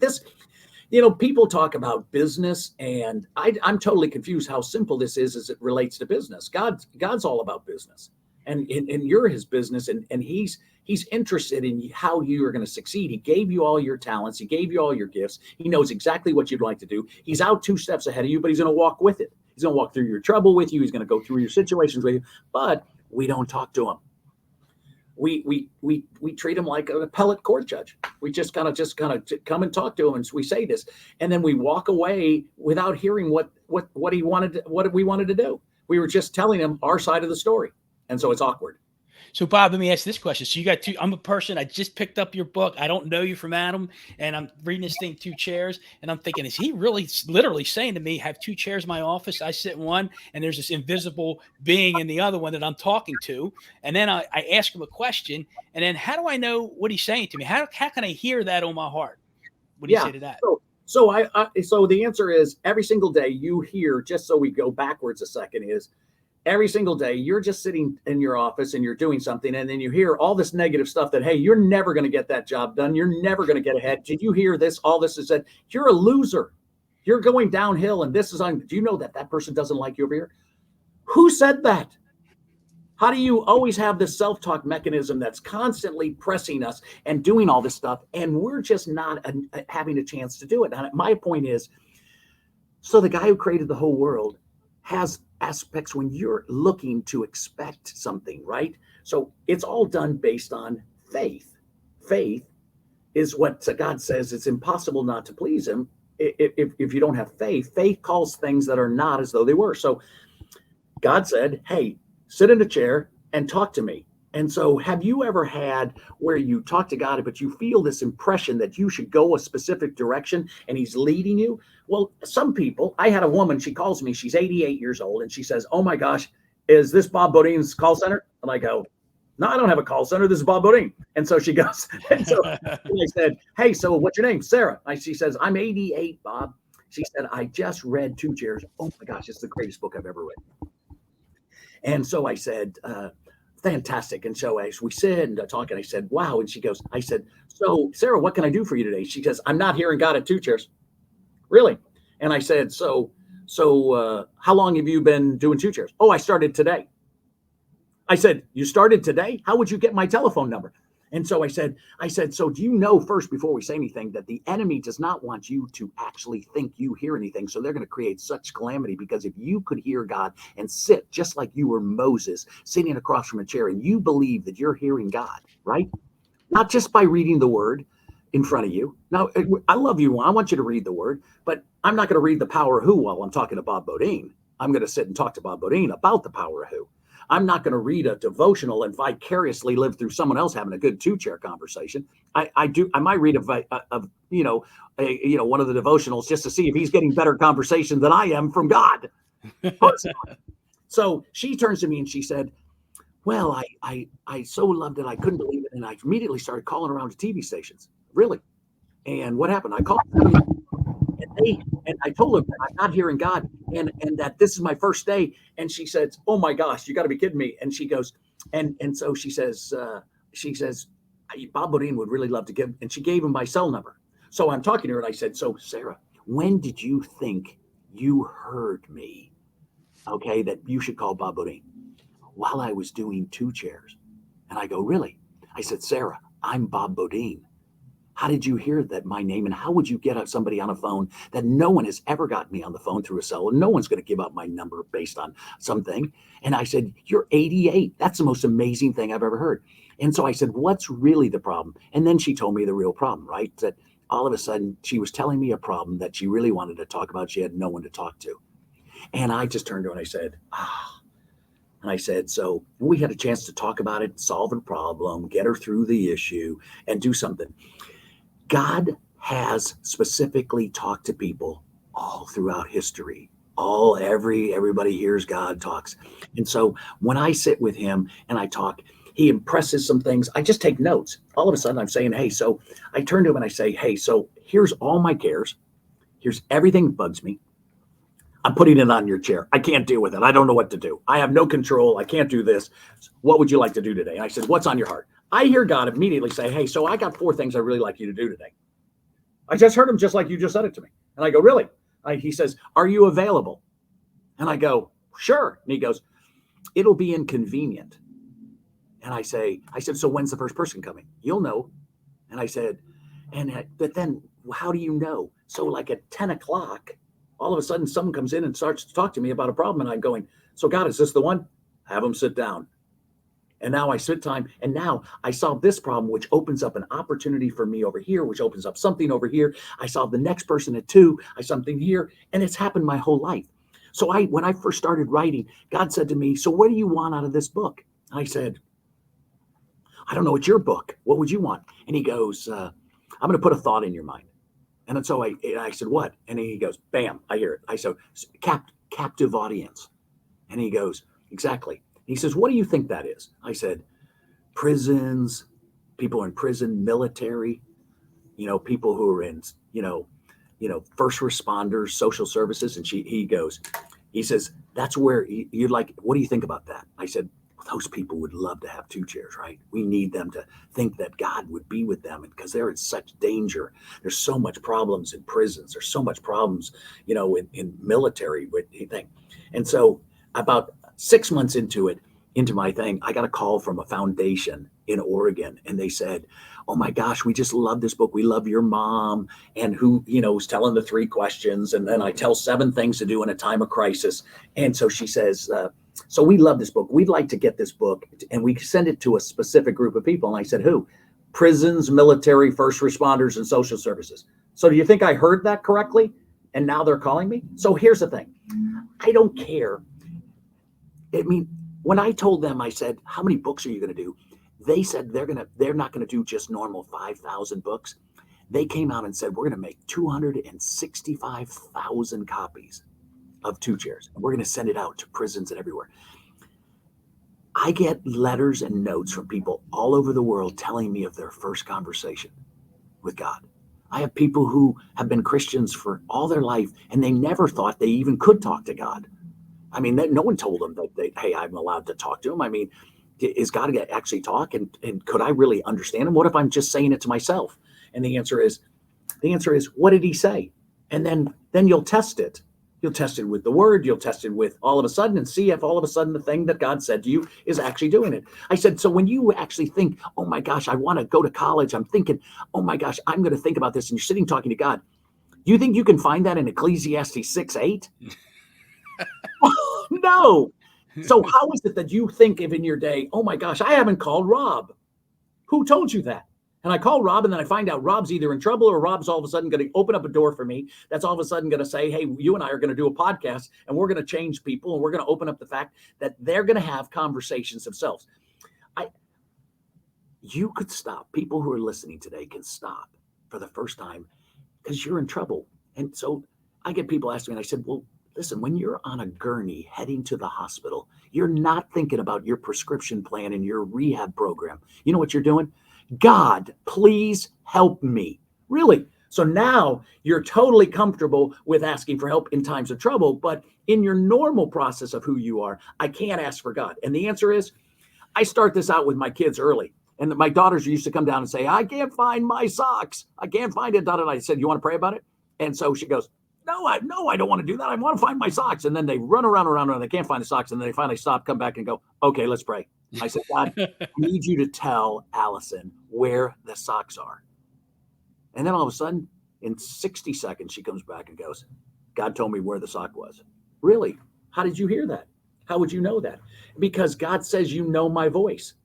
people talk about business, and I'm totally confused how simple this is as it relates to business. God's all about business, and you're his business, and he's interested in how you are going to succeed. He gave you all your talents. He gave you all your gifts. He knows exactly what you'd like to do. He's out 2 steps ahead of you, but he's going to walk with it. He's going to walk through your trouble with you. He's going to go through your situations with you, but we don't talk to him. We treat him like an appellate court judge. We just kind of come and talk to him, and we say this, and then we walk away without hearing what we wanted to do. We were just telling him our side of the story, and so it's awkward. So, Bob, let me ask this question. So you got 2, I'm a person, I just picked up your book. I don't know you from Adam, and I'm reading this thing, 2 chairs, and I'm thinking, is he really literally saying to me, have 2 chairs in my office? I sit in one, and there's this invisible being in the other one that I'm talking to. And then I ask him a question, and then how do I know what he's saying to me? How can I hear that on my heart? What do you say to that? So the answer is every single day you hear, just so we go backwards a second, is every single day you're just sitting in your office and you're doing something, and then you hear all this negative stuff that, hey, you're never going to get that job done. You're never going to get ahead. Did you hear this? All this is said. You're a loser. You're going downhill, and this is on. Do you know that person doesn't like you over here? Who said that? How do you always have this self-talk mechanism that's constantly pressing us and doing all this stuff, and we're just not having a chance to do it? And my point is, so the guy who created the whole world has aspects when you're looking to expect something, right? So it's all done based on faith. Faith is what God says it's impossible not to please him. If you don't have faith, faith calls things that are not as though they were. So God said, hey, sit in a chair and talk to me. And so have you ever had where you talk to God, but you feel this impression that you should go a specific direction and he's leading you? Well, some people, I had a woman, she calls me, she's 88 years old, and she says, oh my gosh, is this Bob Beaudine's call center? And I go, no, I don't have a call center. This is Bob Beaudine. And so she goes, and so I said, hey, so what's your name? Sarah. She says, I'm 88, Bob. She said, I just read 2 Chairs. Oh my gosh, it's the greatest book I've ever read. And so I said, fantastic. And so as we sit and talk, and I said, wow. And she goes, I said, so Sarah, what can I do for you today? She says, I'm not hearing God at 2 Chairs. Really? And I said, so how long have you been doing 2 Chairs? Oh, I started today. I said, you started today? How would you get my telephone number? And so I said, so do you know, first, before we say anything, that the enemy does not want you to actually think you hear anything. So they're going to create such calamity, because if you could hear God and sit just like you were Moses sitting across from a chair, and you believe that you're hearing God, right? Not just by reading the word. in front of you. Now, I love you. I want you to read the word, but I'm not going to read the power of who while I'm talking to Bob Beaudine. I'm going to sit and talk to Bob Beaudine about the power of who. I'm not going to read a devotional and vicariously live through someone else having a good two-chair conversation. I might read one of the devotionals just to see if he's getting better conversation than I am from God. So she turns to me and she said, well, I so loved it. I couldn't believe it. And I immediately started calling around to TV stations. Really? And what happened? I called them and I told them I'm not hearing God and that this is my first day. And she says, oh my gosh, you got to be kidding me. And she goes, and so she says, Bob Beaudine would really love to give, and she gave him my cell number. So I'm talking to her and I said, so Sarah, when did you think you heard me? Okay, that you should call Bob Beaudine. While I was doing two chairs. And I go, really? I said, Sarah, I'm Bob Beaudine. How did you hear that my name? And how would you get somebody on a phone that no one has ever gotten me on the phone through a cell? And no one's going to give up my number based on something. And I said, you're 88. That's the most amazing thing I've ever heard. And so I said, what's really the problem? And then she told me the real problem, right? That all of a sudden she was telling me a problem that she really wanted to talk about. She had no one to talk to. And I just turned to her and I said, And I said, so we had a chance to talk about it, solve a problem, get her through the issue, and do something. God has specifically talked to people all throughout history. Everybody hears God talks. And so when I sit with him and I talk, he impresses some things. I just take notes. All of a sudden I'm saying, hey, so I turn to him and I say, hey, so here's all my cares. Here's everything that bugs me. I'm putting it on your chair. I can't deal with it. I don't know what to do. I have no control. I can't do this. What would you like to do today? I said, what's on your heart? I hear God immediately say, hey, so I got 4 things I really like you to do today. I just heard him just like you just said it to me. And I go, really? He says, are you available? And I go, sure. And he goes, it'll be inconvenient. And I said, so when's the first person coming? You'll know. And I said, but then how do you know? So like at 10 o'clock, all of a sudden someone comes in and starts to talk to me about a problem. And I'm going, so God, is this the one? Have them sit down. And now I sit time. And now I solve this problem, which opens up an opportunity for me over here, which opens up something over here. I solve the next person at 2. I something here. And it's happened my whole life. So when I first started writing, God said to me, so what do you want out of this book? I said, I don't know. It's your book. What would you want? And he goes, I'm going to put a thought in your mind. And so I said, what? And he goes, bam, I hear it. I said, captive audience. And he goes, exactly. He says, what do you think that is? I said, prisons, people in prison, military, people who are in, first responders, social services. And he says, that's where you'd like, what do you think about that? I said, those people would love to have 2 chairs, right? We need them to think that God would be with them because they're in such danger. There's so much problems in prisons. There's so much problems, in military with anything. And so about 6 months into my thing, I got a call from a foundation in Oregon. And they said, oh my gosh, we just love this book. We love your mom. And who, was telling the 3 questions. And then I tell 7 things to do in a time of crisis. And so she says, so we love this book. We'd like to get this book and we send it to a specific group of people. And I said, who? Prisons, military, first responders, and social services. So do you think I heard that correctly? And now they're calling me? So here's the thing. I don't care. I mean, when I told them, I said, how many books are you going to do? They said they're not going to do just normal 5,000 books. They came out and said, we're going to make 265,000 copies of 2 chairs. And we're going to send it out to prisons and everywhere. I get letters and notes from people all over the world telling me of their first conversation with God. I have people who have been Christians for all their life, and they never thought they even could talk to God. I mean, no one told them that, hey, I'm allowed to talk to him. I mean, is God going to actually talk? And could I really understand him? What if I'm just saying it to myself? And the answer is, what did he say? And then you'll test it. You'll test it with the word. You'll test it with all of a sudden and see if all of a sudden the thing that God said to you is actually doing it. I said, so when you actually think, oh my gosh, I want to go to college. I'm thinking, oh my gosh, I'm going to think about this. And you're sitting talking to God. Do you think you can find that in Ecclesiastes 6:8? No. So how is it that you think of in your day, oh my gosh, I haven't called Rob? Who told you that? And I call Rob, and then I find out Rob's either in trouble or Rob's all of a sudden going to open up a door for me. That's all of a sudden going to say, hey, you and I are going to do a podcast, and we're going to change people, and we're going to open up the fact that they're going to have conversations themselves. You could stop. People who are listening today can stop for the first time because you're in trouble. And so I get people asking me, and I said, well, listen, when you're on a gurney heading to the hospital, you're not thinking about your prescription plan and your rehab program. You know what you're doing? God, please help me. Really? So now you're totally comfortable with asking for help in times of trouble, but in your normal process of who you are, I can't ask for God. And the answer is, I start this out with my kids early. And my daughters used to come down and say, I can't find my socks. I can't find it. And I said, you want to pray about it? And so she goes, no, I don't want to do that. I want to find my socks. And then they run around. They can't find the socks. And then they finally stop, come back and go, okay, let's pray. I said, God, I need you to tell Allison where the socks are. And then all of a sudden, in 60 seconds, she comes back and goes, God told me where the sock was. Really? How did you hear that? How would you know that? Because God says, you know my voice.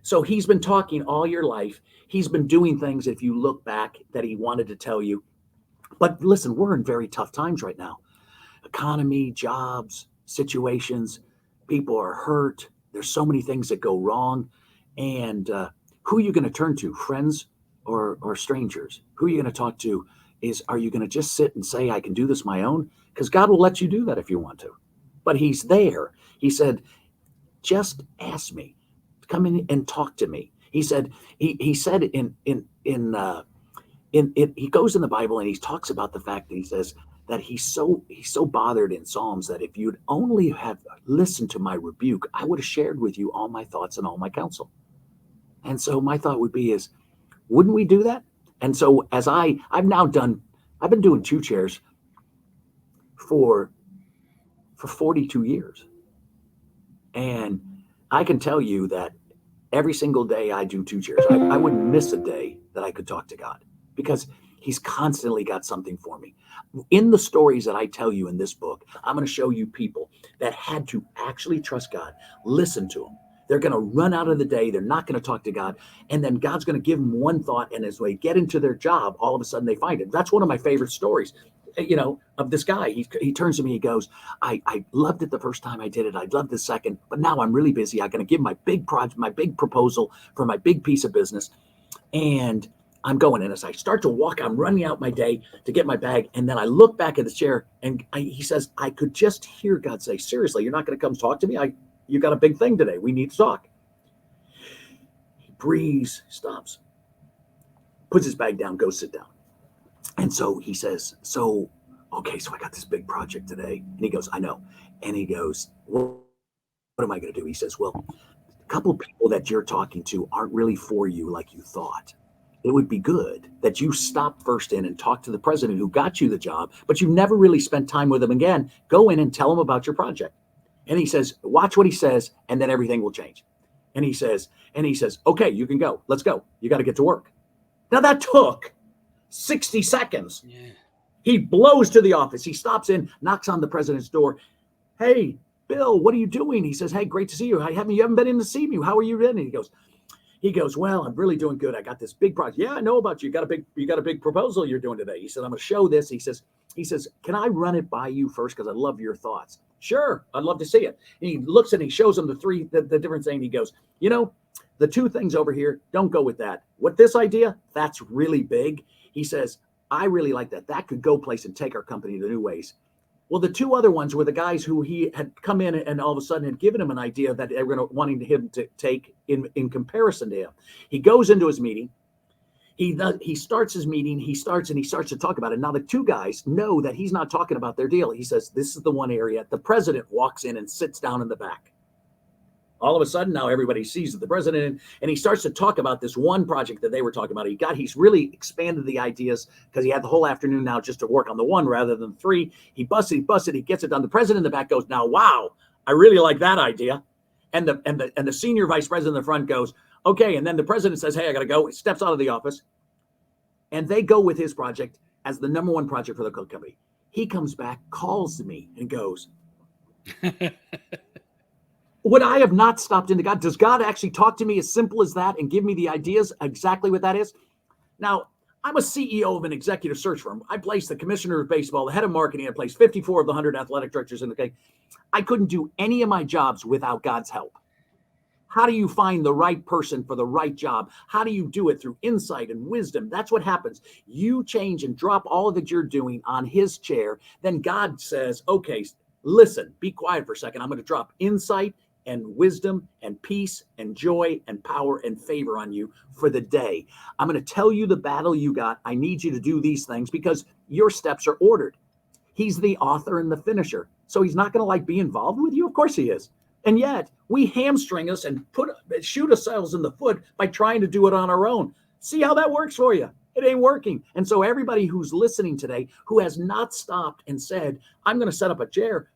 So he's been talking all your life. He's been doing things, if you look back, that he wanted to tell you. But listen, we're in very tough times right now. Economy, jobs, situations, people are hurt. There's so many things that go wrong. And who are you going to turn to, friends or strangers? Who are you going to talk to? Are you going to just sit and say, I can do this my own? Because God will let you do that if you want to. But he's there. He said, just ask me. Come in and talk to me. He said, he said he goes in the Bible and he talks about the fact that he says that he's so bothered in Psalms that if you'd only have listened to my rebuke, I would have shared with you all my thoughts and all my counsel. And so my thought would be is, wouldn't we do that? And so as I've been doing 2 chairs for 42 years. And I can tell you that every single day I do 2 chairs. I wouldn't miss a day that I could talk to God because he's constantly got something for me. In the stories that I tell you in this book, I'm going to show you people that had to actually trust God, listen to him. They're going to run out of the day. They're not going to talk to God. And then God's going to give them one thought. And as they get into their job, all of a sudden they find it. That's one of my favorite stories, of this guy. He turns to me, he goes, I loved it the first time I did it. I loved the second, but now I'm really busy. I'm going to give my big project, my big proposal for my big piece of business. And I'm going in. As I start to walk, I'm running out my day to get my bag. And then I look back at the chair and he says, I could just hear God say, seriously, you're not going to come talk to me? You got a big thing today. We need to talk. He breathes, stops, puts his bag down, goes sit down. And so he says, okay, so I got this big project today. And he goes, I know. And he goes, well, what am I going to do? He says, well, a couple of people that you're talking to aren't really for you like you thought. It would be good that you stop first in and talk to the president who got you the job, but you never really spent time with him again. Go in and tell him about your project. And he says, watch what he says, and then everything will change. And he says, okay, you can go. Let's go. You got to get to work. Now that took 60 seconds. Yeah. He blows to the office. He stops in, knocks on the president's door. Hey, Bill, what are you doing? He says, hey, great to see you. You haven't been in to see me. How are you doing? And he goes, well, I'm really doing good. I got this big project. Yeah, I know about you. You got a big proposal you're doing today. He said, I'm going to show this. He says, can I run it by you first? Because I love your thoughts. Sure. I'd love to see it. And he looks and he shows him the different thing. He goes, the 2 things over here, don't go with that. What this idea, that's really big. He says, I really like that. That could go place and take our company to new ways. Well, the 2 other ones were the guys who he had come in and all of a sudden had given him an idea that they were wanting him to take in comparison to him. He goes into his meeting. He starts his meeting. He starts to talk about it. Now, the 2 guys know that he's not talking about their deal. He says, this is the one area. The president walks in and sits down in the back. All of a sudden, now everybody sees the president, and he starts to talk about this one project that they were talking about. He's really expanded the ideas because he had the whole afternoon now just to work on the one rather than 3. He busted, he gets it done. The president in the back goes, now, wow, I really like that idea. And the senior vice president in the front goes, okay. And then the president says, hey, I got to go. He steps out of the office, and they go with his project as the number 1 project for the company. He comes back, calls me, and goes, Would I have not stopped into God? Does God actually talk to me as simple as that and give me the ideas exactly what that is? Now, I'm a CEO of an executive search firm. I placed the commissioner of baseball, the head of marketing. I placed 54 of the 100 athletic directors in the game. I couldn't do any of my jobs without God's help. How do you find the right person for the right job? How do you do it? Through insight and wisdom. That's what happens. You change and drop all that you're doing on his chair. Then God says, okay, listen, be quiet for a second. I'm going to drop insight and wisdom and peace and joy and power and favor on you for the day. I'm going to tell you the battle you got. I need you to do these things because your steps are ordered. He's the author and the finisher. So he's not going to like be involved with you. Of course he is. And yet we hamstring us and shoot ourselves in the foot by trying to do it on our own. See how that works for you? It ain't working. And so everybody who's listening today, who has not stopped and said, I'm going to set up a chair,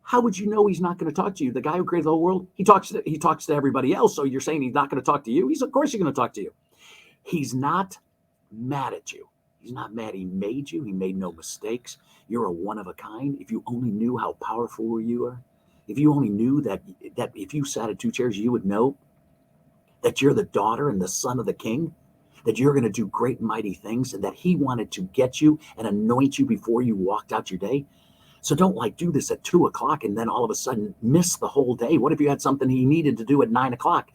how would you know he's not going to talk to you? The guy who created the whole world, he talks to everybody else. So you're saying he's not going to talk to you? Of course he's going to talk to you. He's not mad at you. He's not mad. He made you. He made no mistakes. You're a one of a kind. If you only knew how powerful you are, if you only knew that if you sat at two chairs, you would know that you're the daughter and the son of the king, that you're going to do great and mighty things, and that he wanted to get you and anoint you before you walked out your day. So don't do this at 2:00 and then all of a sudden miss the whole day. What if you had something he needed to do at 9:00?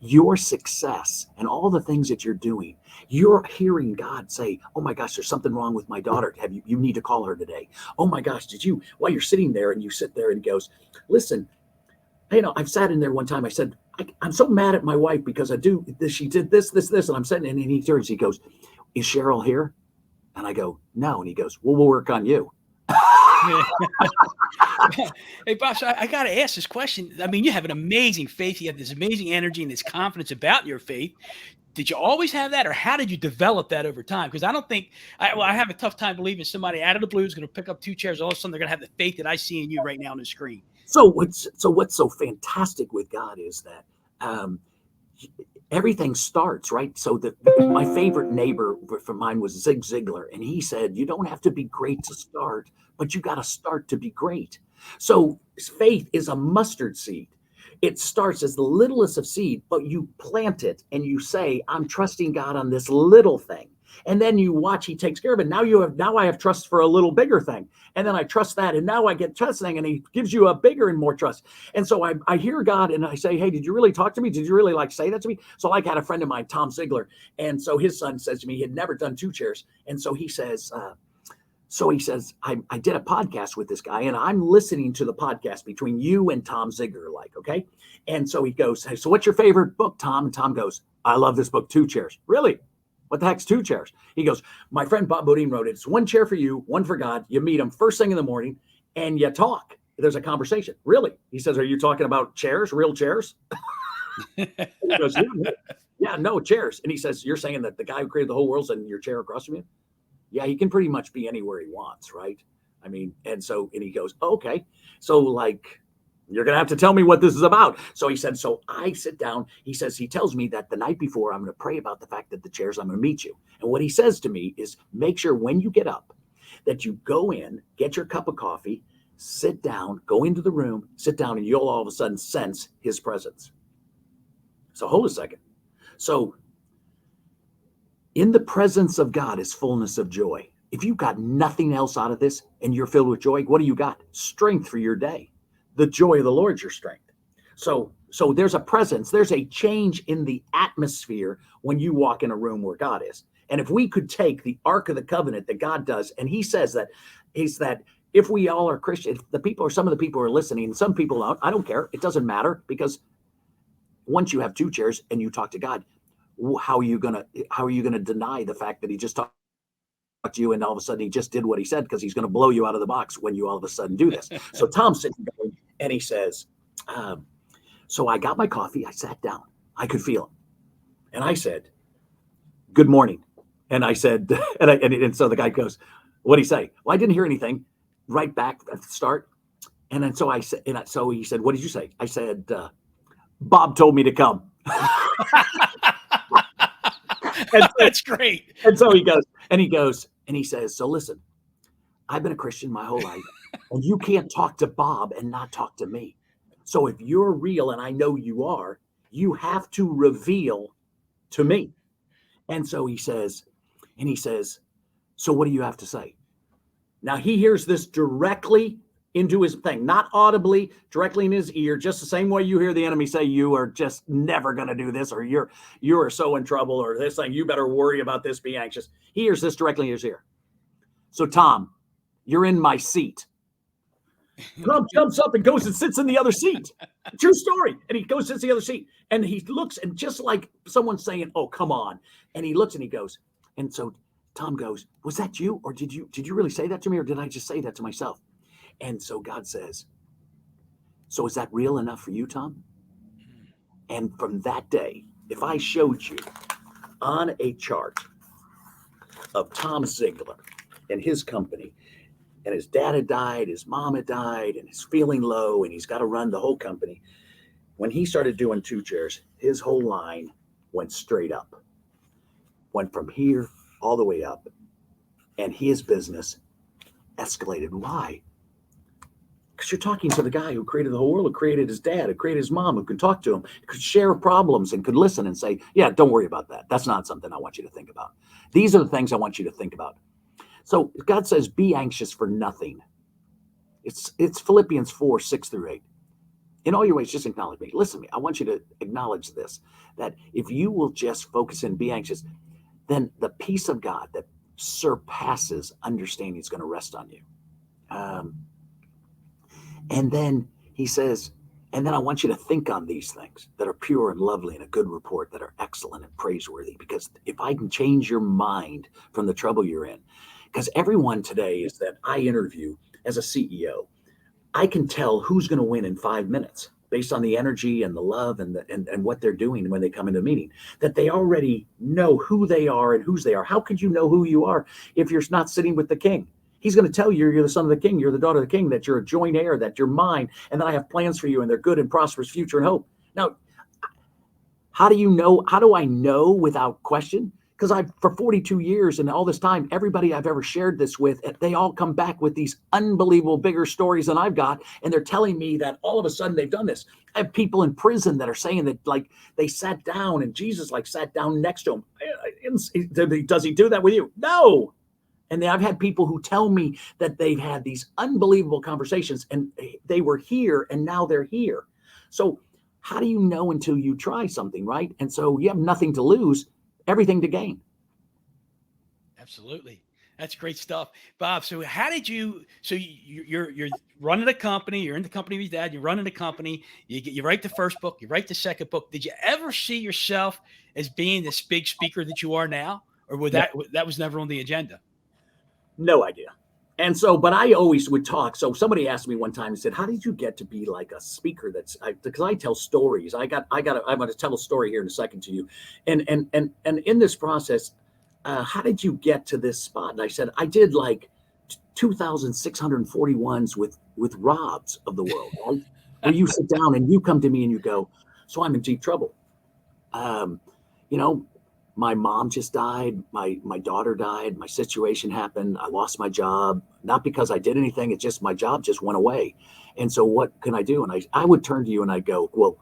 Your success and all the things that you're doing, you're hearing God say, oh my gosh, there's something wrong with my daughter. You need to call her today. Oh my gosh, while you're sitting there and you sit there and he goes, listen, I've sat in there one time. I said, I'm so mad at my wife because she did this, and I'm sitting in and he turns, he goes, is Cheryl here? And I go, no. And he goes, well, we'll work on you. Hey, Bob, so I got to ask this question. I mean, you have an amazing faith. You have this amazing energy and this confidence about your faith. Did you always have that, or how did you develop that over time? Because I don't think I have a tough time believing somebody out of the blue is going to pick up two chairs. All of a sudden, they're going to have the faith that I see in you right now on the screen. So what's so fantastic with God is that everything starts, right? So my favorite neighbor from mine was Zig Ziglar, and he said, you don't have to be great to start, but you got to start to be great. So faith is a mustard seed. It starts as the littlest of seed, but you plant it and you say, I'm trusting God on this little thing. And then you watch he takes care of it. Now I have trust for a little bigger thing. And then I trust that. And now I get trusting and he gives you a bigger and more trust. And so I hear God and I say, hey, did you really talk to me? Did you really say that to me? So I had a friend of mine, Tom Ziegler. And so his son says to me, he had never done two chairs. And so he says, I did a podcast with this guy and I'm listening to the podcast between you and Tom Ziegler, okay? And so he goes, hey, so what's your favorite book, Tom? And Tom goes, I love this book, Two Chairs. Really? What the heck's two chairs? He goes, my friend Bob Beaudine wrote it. It's one chair for you, one for God. You meet him first thing in the morning and you talk. There's a conversation. Really? He says, are you talking about chairs, real chairs? He goes, yeah, no, chairs. And he says, you're saying that the guy who created the whole world's in your chair across from you? Yeah, he can pretty much be anywhere he wants, right? I mean, and he goes, okay. So you're going to have to tell me what this is about. So he said, so I sit down. He says, he tells me that the night before I'm going to pray about the fact that the chairs, I'm going to meet you. And what he says to me is make sure when you get up that you go in, get your cup of coffee, sit down, go into the room, sit down, and you'll all of a sudden sense his presence. So hold a second. So in the presence of God is fullness of joy. If you've got nothing else out of this and you're filled with joy, what do you got? Strength for your day. The joy of the Lord is your strength. So there's a presence, there's a change in the atmosphere when you walk in a room where God is. And if we could take the Ark of the Covenant that God does, and he says that if we all are Christian, if some of the people are listening, some people don't, I don't care. It doesn't matter, because once you have two chairs and you talk to God, how are you gonna deny the fact that he just talked to you and all of a sudden he just did what he said, because he's going to blow you out of the box when you all of a sudden do this. So Tom's sitting down and he says, so I got my coffee, I sat down, I could feel him. And I said, good morning. And I said, and so the guy goes, what'd he say? Well, I didn't hear anything right back at the start. And then so I said, so he said, what did you say? I said, Bob told me to come. That's great. And so he goes, and he says, so listen, I've been a Christian my whole life, and you can't talk to Bob and not talk to me. So if you're real, and I know you are, you have to reveal to me. And so he says, so what do you have to say? Now he hears this directly into his thing, not audibly, directly in his ear, just the same way you hear the enemy say, you are just never going to do this, or you are so in trouble, or this thing, you better worry about this, be anxious. He hears this directly in his ear. So Tom, you're in my seat. Tom jumps up and goes and sits in the other seat. True story. And he goes and sits in the other seat. And he looks, and just like someone saying, oh, come on. And he looks and he goes, and so Tom goes, was that you? Or did you really say that to me? Or did I just say that to myself? And so God says, so is that real enough for you, Tom? And from that day, if I showed you on a chart of Tom Ziegler and his company, and his dad had died, his mom had died, and he's feeling low, and he's got to run the whole company. When he started doing 2 chairs, his whole line went straight up, went from here all the way up, and his business escalated. Why? Because you're talking to the guy who created the whole world, who created his dad, who created his mom, who could talk to him, could share problems, and could listen and say, yeah, don't worry about that. That's not something I want you to think about. These are the things I want you to think about. So God says, be anxious for nothing. It's Philippians 4:6-8. In all your ways, just acknowledge me. Listen to me. I want you to acknowledge this, that if you will just focus and be anxious, then the peace of God that surpasses understanding is going to rest on you. And then he says, and then I want you to think on these things that are pure and lovely and a good report, that are excellent and praiseworthy. Because if I can change your mind from the trouble you're in, because everyone today is that I interview as a CEO, I can tell who's going to win in 5 minutes based on the energy and the love and what they're doing when they come into a meeting, that they already know who they are and whose they are. How could you know who you are if you're not sitting with the king? He's going to tell you you're the son of the king, you're the daughter of the king, that you're a joint heir, that you're mine, and that I have plans for you, and they're good and prosperous future and hope. Now, how do you know? How do I know without question? Because for 42 years and all this time, everybody I've ever shared this with, they all come back with these unbelievable bigger stories than I've got. And they're telling me that all of a sudden they've done this. I have people in prison that are saying that, like, they sat down and Jesus sat down next to them. Does he do that with you? No. And I've had people who tell me that they've had these unbelievable conversations and they were here and now they're here. So how do you know until you try something, right? And so you have nothing to lose, everything to gain. Absolutely. That's great stuff, Bob. So how did you, so you're running a company, you're in the company with your dad, you're running a company, you write the first book, you write the second book. Did you ever see yourself as being this big speaker that you are now? Or that was never on the agenda? No idea. And so, but I always would talk. So somebody asked me one time and said, how did you get to be like a speaker? Because I tell stories. I'm going to tell a story here in a second to you. And in this process, how did you get to this spot? And I said, I did like 2,641s with Robs of the world, right? Where you sit down and you come to me and you go, so I'm in deep trouble. My mom just died. My daughter died. My situation happened. I lost my job, not because I did anything. It's just my job just went away. And so what can I do? And I would turn to you and I'd go, well,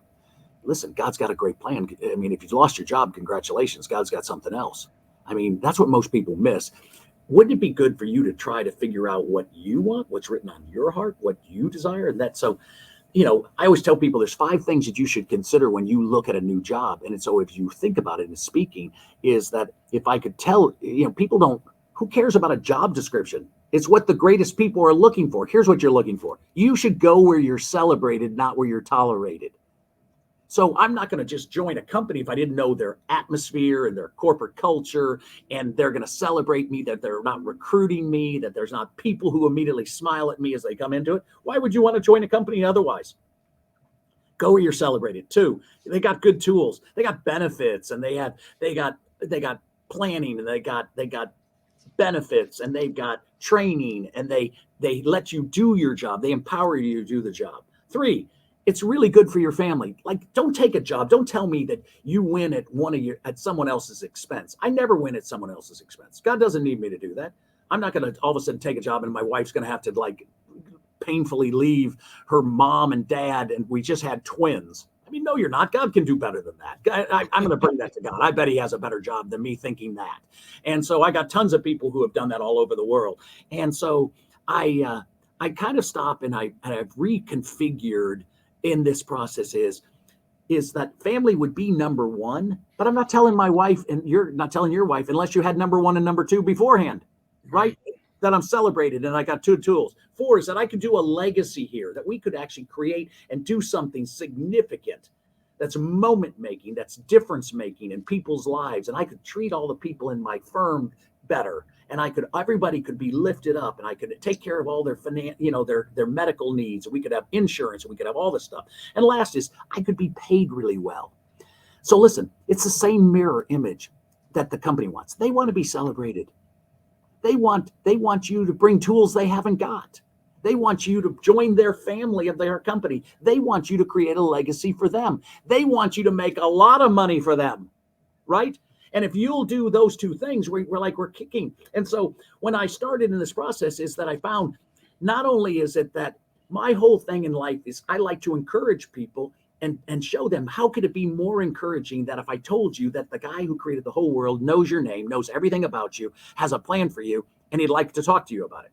listen, God's got a great plan. I mean, if you've lost your job, congratulations. God's got something else. I mean, that's what most people miss. Wouldn't it be good for you to try to figure out what you want, what's written on your heart, what you desire? And so, I always tell people there's 5 things that you should consider when you look at a new job. And so if you think about it in speaking, is that if I could tell, people who cares about a job description? It's what the greatest people are looking for. Here's what you're looking for. You should go where you're celebrated, not where you're tolerated. So I'm not going to just join a company if I didn't know their atmosphere and their corporate culture, and they're going to celebrate me, that they're not recruiting me, that there's not people who immediately smile at me as they come into it. Why would you want to join a company otherwise? Go where you're celebrated. 2, they got good tools. They got benefits, and they got planning, and they got benefits, and they've got training, and they let you do your job. They empower you to do the job. 3, it's really good for your family. Like, don't take a job. Don't tell me that you win at someone else's expense. I never win at someone else's expense. God doesn't need me to do that. I'm not going to all of a sudden take a job and my wife's going to have to painfully leave her mom and dad, and we just had twins. I mean, no, you're not. God can do better than that. I'm going to bring that to God. I bet he has a better job than me thinking that. And so I got tons of people who have done that all over the world. And so I kind of stop and I've reconfigured in this process is that family would be number one, but I'm not telling my wife, and you're not telling your wife, unless you had number one and number two beforehand, right? That I'm celebrated and I got two tools. 4 is that I could do a legacy here, that we could actually create and do something significant that's moment making, that's difference making in people's lives. And I could treat all the people in my firm better. And everybody could be lifted up, and I could take care of all their their medical needs. And we could have insurance, and we could have all this stuff. And last is I could be paid really well. So listen, it's the same mirror image that the company wants. They want to be celebrated. They want you to bring tools they haven't got. They want you to join their family of their company. They want you to create a legacy for them. They want you to make a lot of money for them, right? And if you'll do those two things, we're kicking. And so when I started in this process is that I found not only is it that my whole thing in life is I like to encourage people and show them how could it be more encouraging that if I told you that the guy who created the whole world knows your name, knows everything about you, has a plan for you, and he'd like to talk to you about it.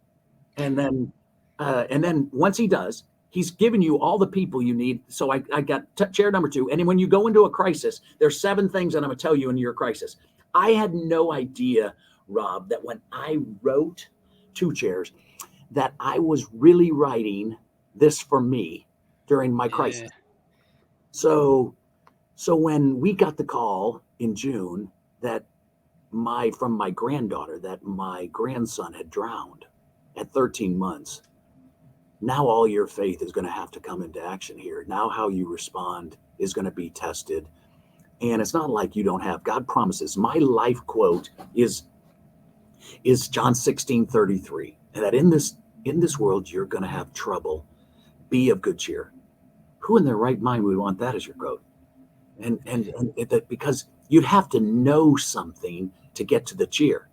And then once he does, he's given you all the people you need. So I got chair number 2. And then when you go into a crisis, there's 7 things that I'm going to tell you in your crisis. I had no idea, Rob, that when I wrote 2 chairs, that I was really writing this for me during my crisis. Yeah. So when we got the call in June that from my granddaughter that my grandson had drowned at 13 months, now all your faith is going to have to come into action here. Now how you respond is going to be tested. And it's not like you don't have, God promises. My life quote is John 16:33, and that in this world you're going to have trouble. Be of good cheer. Who in their right mind would want that as your quote? And that because you'd have to know something to get to the cheer.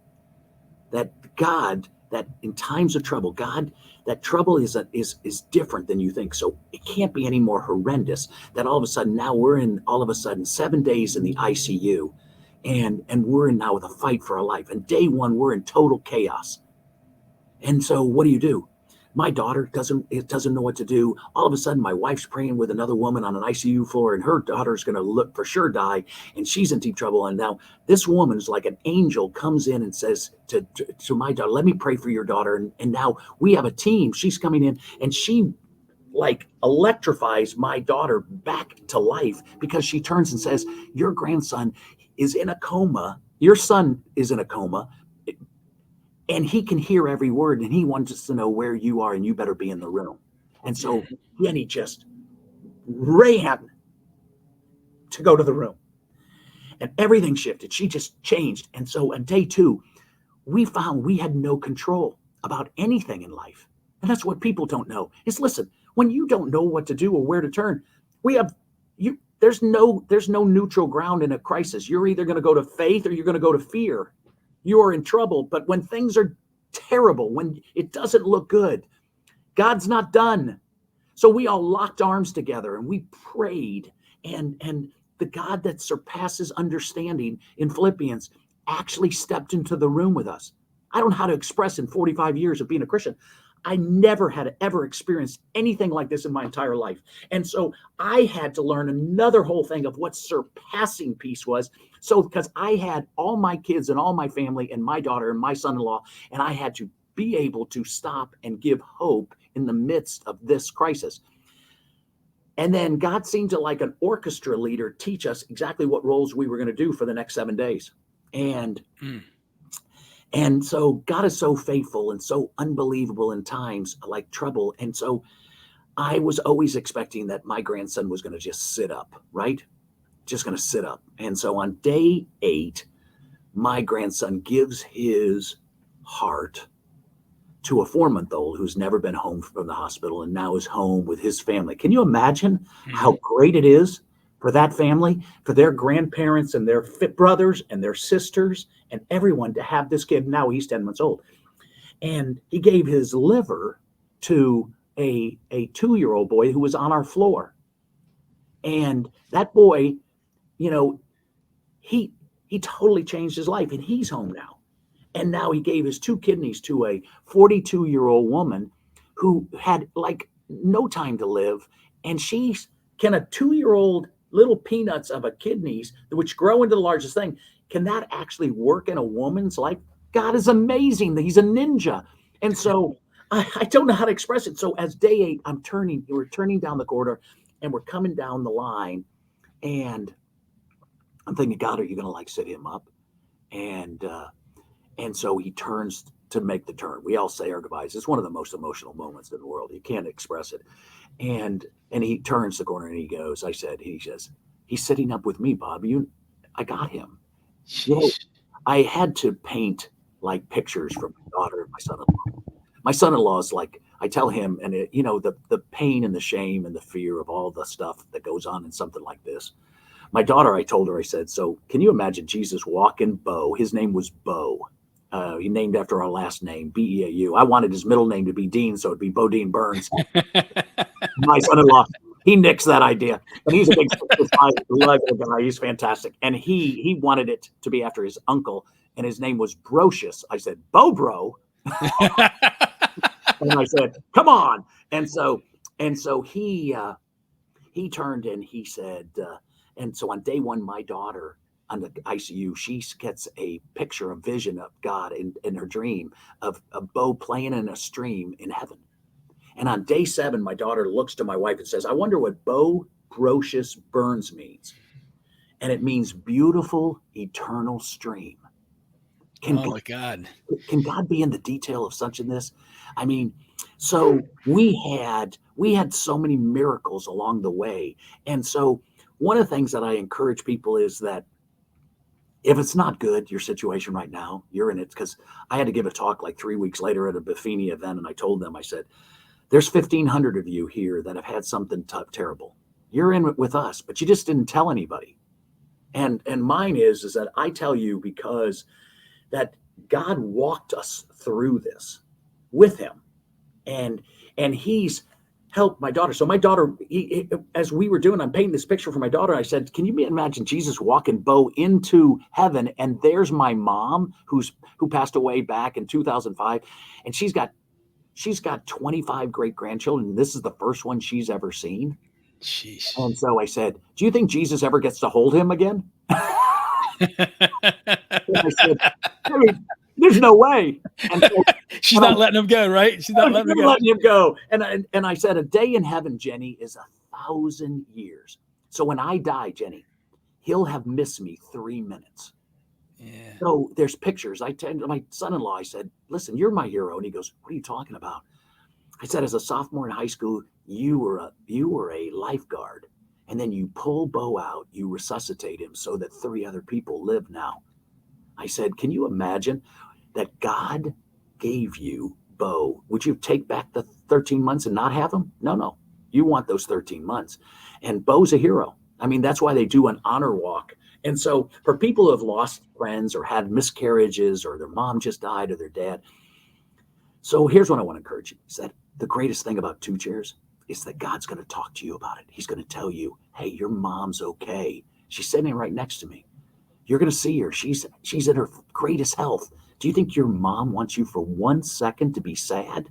That God, that in times of trouble, God, that trouble is different than you think. So it can't be any more horrendous that all of a sudden now we're in 7 days in the ICU, and we're in now with a fight for our life. And day 1 we're in total chaos. And so what do? My daughter doesn't know what to do. All of a sudden, my wife's praying with another woman on an ICU floor, and her daughter's going to look for sure die, and she's in deep trouble. And now this woman's like an angel comes in and says to my daughter, "Let me pray for your daughter." And now we have a team. She's coming in, and she like electrifies my daughter back to life because she turns and says, "Your grandson is in a coma. Your son is in a coma. And he can hear every word, and he wants us to know where you are, and you better be in the room." And so then he just ran to go to the room, and everything shifted. She just changed. And so on day 2, we found we had no control about anything in life. And that's what people don't know is, listen, when you don't know what to do or where to turn, there's no neutral ground in a crisis. You're either going to go to faith or you're going to go to fear. You are in trouble. But when things are terrible, when it doesn't look good, God's not done. So we all locked arms together and we prayed. And the God that surpasses understanding in Philippians actually stepped into the room with us. I don't know how to express in 45 years of being a Christian. I never had ever experienced anything like this in my entire life. And so I had to learn another whole thing of what surpassing peace was. So because I had all my kids and all my family and my daughter and my son-in-law, and I had to be able to stop and give hope in the midst of this crisis. And then God seemed to, like an orchestra leader, teach us exactly what roles we were going to do for the next 7 days. And so God is so faithful and so unbelievable in times like trouble. And so I was always expecting that my grandson was going to just sit up, right? Just going to sit up. And so on day 8, my grandson gives his heart to a 4-month-old who's never been home from the hospital and now is home with his family. Can you imagine how great it is for that family, for their grandparents and their brothers and their sisters and everyone to have this kid? Now he's 10 months old. And he gave his liver to a 2-year-old boy who was on our floor. And that boy, you know, he totally changed his life, and he's home now. And now he gave his 2 kidneys to a 42-year-old woman who had like no time to live. And she's, can a 2-year-old little peanuts of a kidneys, which grow into the largest thing, can that actually work in a woman's life? God is amazing. He's a ninja. And so I don't know how to express it. So as day 8, we're turning down the corridor and we're coming down the line. And I'm thinking, God, are you going to like sit him up? And so he turns to make the turn. We all say our goodbyes. It's one of the most emotional moments in the world. You can't express it. And he turns the corner and he goes, he says, he's sitting up with me, Bob. I got him. You know, I had to paint like pictures from my daughter and my son-in-law. My son-in-law is like, I tell him, and the pain and the shame and the fear of all the stuff that goes on in something like this. My daughter, I told her, I said, so can you imagine Jesus walking Bo? His name was Bo. He named after our last name, Beau. I wanted his middle name to be Dean, so it'd be Beaudine Burns. My son-in-law, he nixed that idea, and he's a big 6'5" guy. He's fantastic, and he wanted it to be after his uncle, and his name was Brocious. I said, Bo Bro, and I said, come on, and so he turned and he said, and so on day 1, my daughter, on the ICU, she gets a picture, a vision of God in her dream of a Bo playing in a stream in heaven. And on day 7, my daughter looks to my wife and says, I wonder what Bo Brocious Burns means. And it means beautiful, eternal stream. My God. Can God be in the detail of such in this? I mean, so we had so many miracles along the way. And so one of the things that I encourage people is that if it's not good, your situation right now, you're in it. Because I had to give a talk like 3 weeks later at a Buffini event, and I told them, I said, there's 1,500 of you here that have had something terrible. You're in it with us, but you just didn't tell anybody. And mine is that I tell you because that God walked us through this with him, and he's helped my daughter. So my daughter, as we were doing, I'm painting this picture for my daughter. I said, can you imagine Jesus walking Bo into heaven? And there's my mom who passed away back in 2005. And she's got 25 great grandchildren. This is the first one she's ever seen. Jeez. And so I said, do you think Jesus ever gets to hold him again? I said, hey, there's no way. And so, she's not letting him go, right? She's not letting him go. And I said, a day in heaven, Jenny, is 1,000 years. So when I die, Jenny, he'll have missed me 3 minutes. Yeah. So there's pictures. I tell my son-in-law, I said, listen, you're my hero. And he goes, what are you talking about? I said, as a sophomore in high school, you were a lifeguard. And then you pull Bo out, you resuscitate him so that 3 other people live now. I said, can you imagine that God gave you Bo? Would you take back the 13 months and not have him? No. You want those 13 months. And Bo's a hero. I mean, that's why they do an honor walk. And so for people who have lost friends or had miscarriages or their mom just died or their dad. So here's what I want to encourage you is that the greatest thing about 2 Chairs is that God's going to talk to you about it. He's going to tell you, hey, your mom's okay. She's sitting right next to me. You're going to see her. She's in her greatest health. Do you think your mom wants you for 1 second to be sad?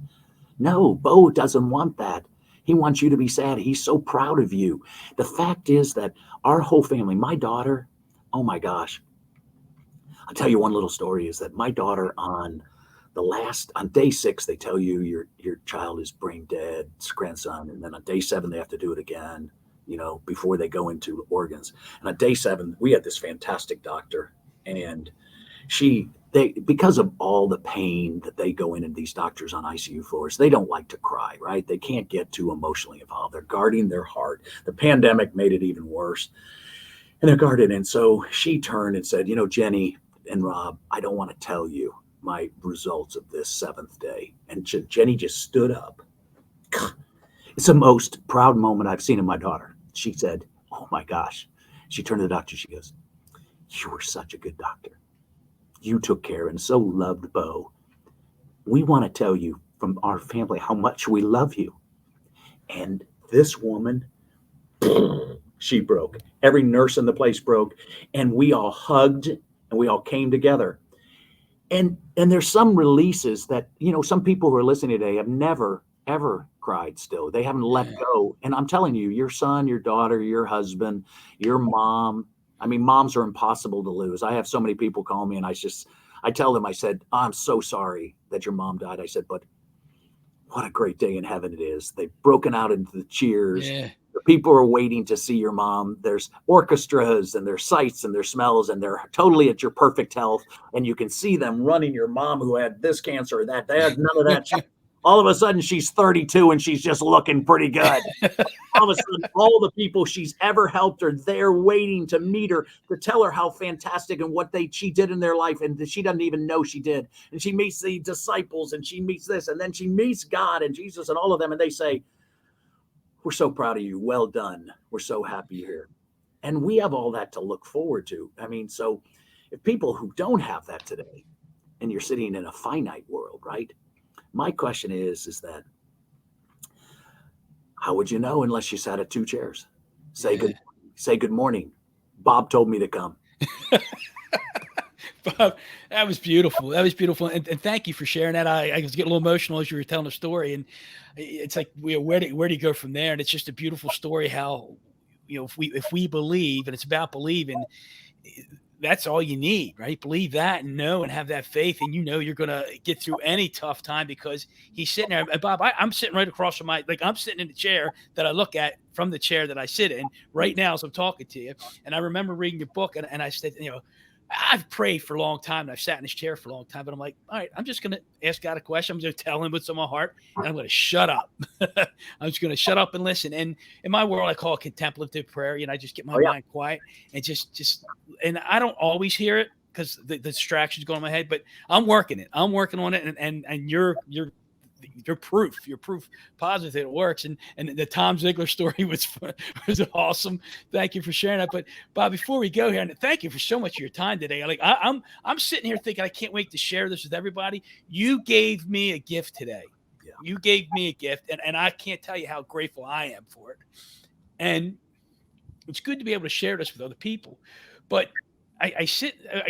No, Bo doesn't want that. He wants you to be sad. He's so proud of you. The fact is that our whole family, my daughter, oh my gosh. I'll tell you one little story is that my daughter on day 6, they tell you your child is brain dead, grandson. And then on day 7, they have to do it again, before they go into organs. And on day 7, we had this fantastic doctor, and because of all the pain that they go in these doctors on ICU floors, they don't like to cry, right? They can't get too emotionally involved. They're guarding their heart. The pandemic made it even worse. And they're guarded. And so she turned and said, Jenny and Rob, I don't want to tell you my results of this 7th day. And Jenny just stood up. It's the most proud moment I've seen in my daughter. She said, oh my gosh. She turned to the doctor. She goes, you were such a good doctor. You took care and so loved Bo. We want to tell you from our family how much we love you. And this woman, she broke. Every nurse in the place broke, and we all hugged and we all came together. And there's some releases that, some people who are listening today have never ever cried still. They haven't let Yeah. go. And I'm telling you, your son, your daughter, your husband, your mom, I mean, moms are impossible to lose. I have so many people call me and I tell them, I said, I'm so sorry that your mom died. I said, but what a great day in heaven it is. They've broken out into the cheers. Yeah. The people are waiting to see your mom. There's orchestras and there's sights and there's smells, and they're totally at your perfect health. And you can see them running your mom who had this cancer or that. They had none of that. All of a sudden, she's 32 and she's just looking pretty good. All of a sudden, all the people she's ever helped are there waiting to meet her, to tell her how fantastic and what she did in their life, and she doesn't even know she did. And she meets the disciples, and she meets this, and then she meets God and Jesus and all of them, and they say, we're so proud of you. Well done. We're so happy you're here. And we have all that to look forward to. I mean, so if people who don't have that today, and you're sitting in a finite world, right? My question is that how would you know unless you sat at two chairs? Say good morning. Bob told me to come. Bob, that was beautiful. That was beautiful. And thank you for sharing that. I was getting a little emotional as you were telling the story. And it's like, where do you go from there? And it's just a beautiful story how, if we believe, and it's about believing, that's all you need, right? Believe that and know and have that faith, and you're going to get through any tough time because he's sitting there. And Bob, I'm sitting right across from I'm sitting in the chair that I look at from the chair that I sit in right now as I'm talking to you. And I remember reading your book, and I said, I've prayed for a long time and I've sat in this chair for a long time, but I'm like, all right, I'm just going to ask God a question. I'm going to tell him what's on my heart, and I'm going to shut up. I'm just going to shut up and listen. And in my world, I call it contemplative prayer. I just get my mind quiet and and I don't always hear it because the distractions go in my head, but I'm working it. I'm working on it. And you're proof. You're proof positive that it works. And the Tom Ziegler story was awesome. Thank you for sharing that. But Bob, before we go here, and thank you for so much of your time today. I'm sitting here thinking I can't wait to share this with everybody. You gave me a gift today. Yeah. You gave me a gift, and I can't tell you how grateful I am for it. And it's good to be able to share this with other people. But I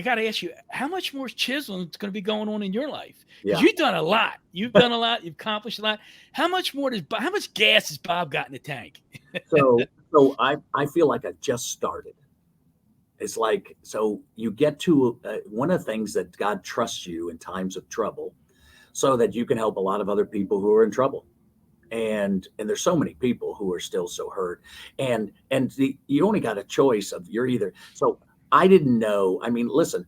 got to ask you, how much more chiseling is going to be going on in your life? Because you've done a lot. You've done a lot. You've accomplished a lot. How much gas has Bob got in the tank? So I feel like I just started. It's like, so you get to one of the things that God trusts you in times of trouble so that you can help a lot of other people who are in trouble. And there's so many people who are still so hurt. And you only got a choice of so I didn't know. I mean, listen,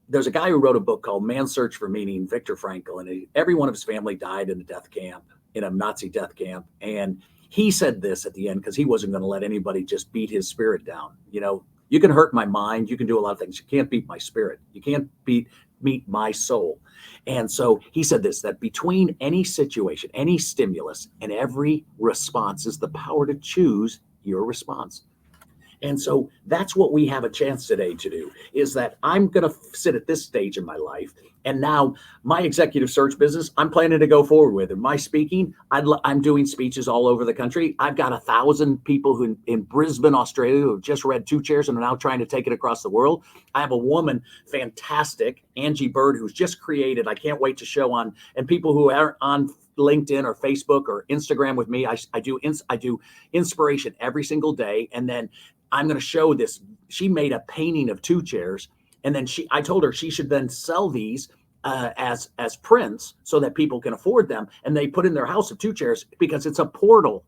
there's a guy who wrote a book called Man's Search for Meaning, Viktor Frankl, and every one of his family died in a death camp, in a Nazi death camp. And he said this at the end, because he wasn't going to let anybody just beat his spirit down. You can hurt my mind. You can do a lot of things. You can't beat my spirit. You can't meet my soul. And so he said this, that between any situation, any stimulus, and every response is the power to choose your response. And so that's what we have a chance today to do, is that I'm going to sit at this stage in my life. And now my executive search business, I'm planning to go forward with. And my speaking, I'm doing speeches all over the country. I've got 1,000 people who in Brisbane, Australia, who have just read Two Chairs and are now trying to take it across the world. I have a woman, fantastic, Angie Bird, who's just created, I can't wait to show on, and people who are on LinkedIn or Facebook or Instagram with me. I do inspiration every single day. And then I'm going to show this. She made a painting of two chairs. And then I told her she should then sell these as prints so that people can afford them. And they put in their house of two chairs because it's a portal.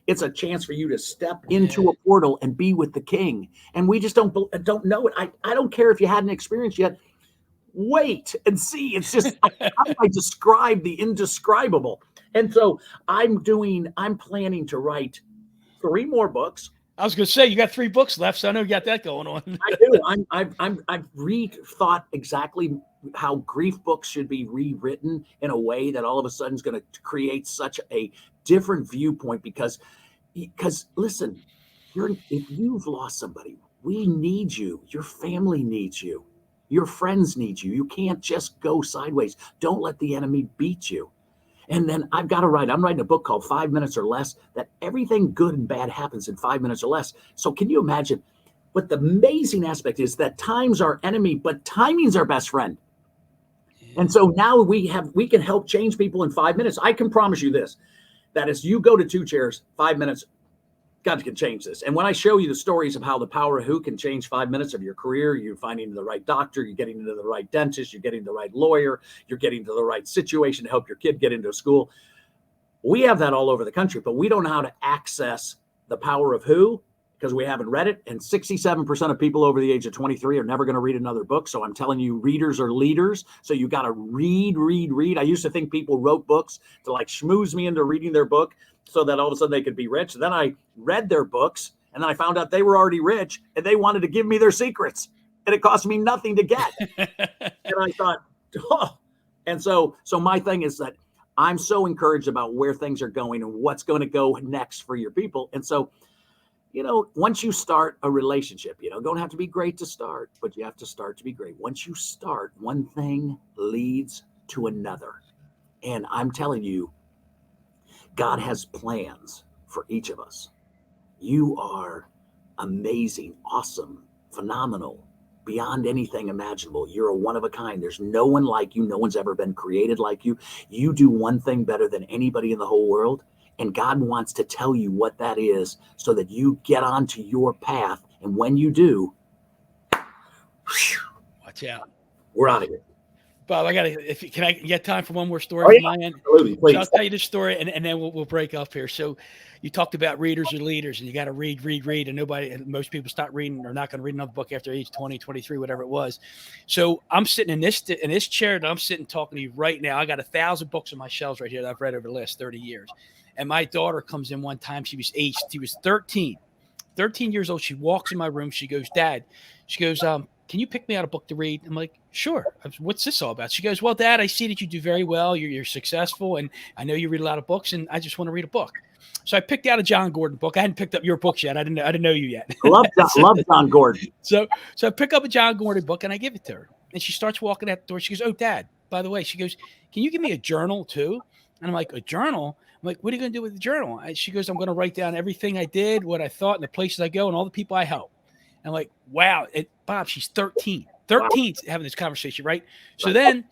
It's a chance for you to step into a portal and be with the king. And we just don't know it. I don't care if you hadn't experienced yet. Wait and see. It's just, how do I describe the indescribable? And so I'm planning to write 3 more books. I was going to say, you got 3 books left, so I know you got that going on. I do. I've rethought exactly how grief books should be rewritten in a way that all of a sudden is going to create such a different viewpoint. Because listen, if you've lost somebody, we need you. Your family needs you. Your friends need you. You can't just go sideways. Don't let the enemy beat you. And then I'm writing a book called 5 Minutes or Less, that everything good and bad happens in 5 minutes or less. So can you imagine? But the amazing aspect is that time's our enemy, but timing's our best friend. And so now we can help change people in 5 minutes. I can promise you this, that as you go to 2 Chairs, 5 minutes, God can change this. And when I show you the stories of how the power of who can change 5 minutes of your career, you're finding the right doctor, you're getting into the right dentist, you're getting the right lawyer, you're getting to the right situation to help your kid get into a school. We have that all over the country, but we don't know how to access the power of who, because we haven't read it. And 67% of people over the age of 23 are never going to read another book. So I'm telling you, readers are leaders. So you got to read. I used to think people wrote books to like schmooze me into reading their book so that all of a sudden they could be rich. Then I read their books and then I found out they were already rich and they wanted to give me their secrets. And it cost me nothing to get. And I thought, oh. And so my thing is that I'm so encouraged about where things are going and what's going to go next for your people. And so, once you start a relationship, don't have to be great to start, but you have to start to be great. Once you start, one thing leads to another. And I'm telling you, God has plans for each of us. You are amazing, awesome, phenomenal, beyond anything imaginable. You're a one of a kind. There's no one like you. No one's ever been created like you. You do one thing better than anybody in the whole world. And God wants to tell you what that is so that you get onto your path. And when you do, watch out. We're out of here. Bob, can I get time for one more story from my end? Absolutely, please. So I'll tell you this story and then we'll break up here. So you talked about readers are leaders and you got to read. And most people stop reading or not going to read another book after age 20, 23, whatever it was. So I'm sitting in this chair that I'm sitting talking to you right now. I got 1,000 books on my shelves right here that I've read over the last 30 years. And my daughter comes in one time. She was 13 years old. She walks in my room. She goes, Dad, can you pick me out a book to read? I'm like, sure. What's this all about? She goes, well, Dad, I see that you do very well. You're successful. And I know you read a lot of books and I just want to read a book. So I picked out a John Gordon book. I hadn't picked up your books yet. I didn't know you yet. Love John Gordon. So I pick up a John Gordon book and I give it to her. And she starts walking out the door. She goes, oh, Dad, by the way, she goes, can you give me a journal too? And I'm like, a journal? I'm like, what are you going to do with the journal? She goes, I'm going to write down everything I did, what I thought, and the places I go, and all the people I help. And I'm like, wow. Bob, she's 13. 13 having this conversation, right? So then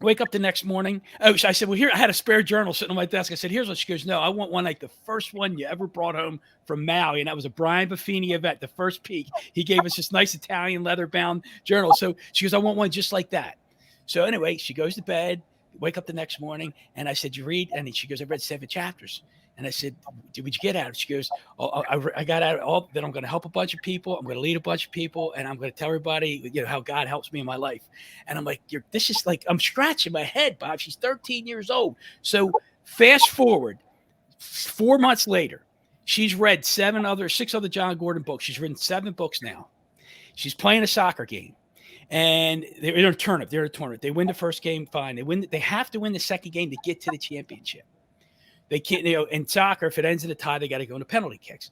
wake up the next morning. Oh, so I said, well, here, I had a spare journal sitting on my desk. I said, here's what. She goes, no, I want one like the first one you ever brought home from Maui. And that was a Brian Buffini event, the first peak. He gave us this nice Italian leather-bound journal. So she goes, I want one just like that. So anyway, she goes to bed. Wake up the next morning, and I said, you read? And she goes, I read 7 chapters. And I said, what did you get out of it? She goes, oh, I got out of all that I'm going to help a bunch of people. I'm going to lead a bunch of people, and I'm going to tell everybody, how God helps me in my life. And I'm like, this is like, I'm scratching my head, Bob. She's 13 years old. So fast forward 4 months later, she's read 6 other John Gordon books. She's written 7 books now. She's playing a soccer game. And they're in a tournament. They win the first game, fine. They have to win the second game to get to the championship. They can't, in soccer, if it ends in a tie, they got to go into penalty kicks.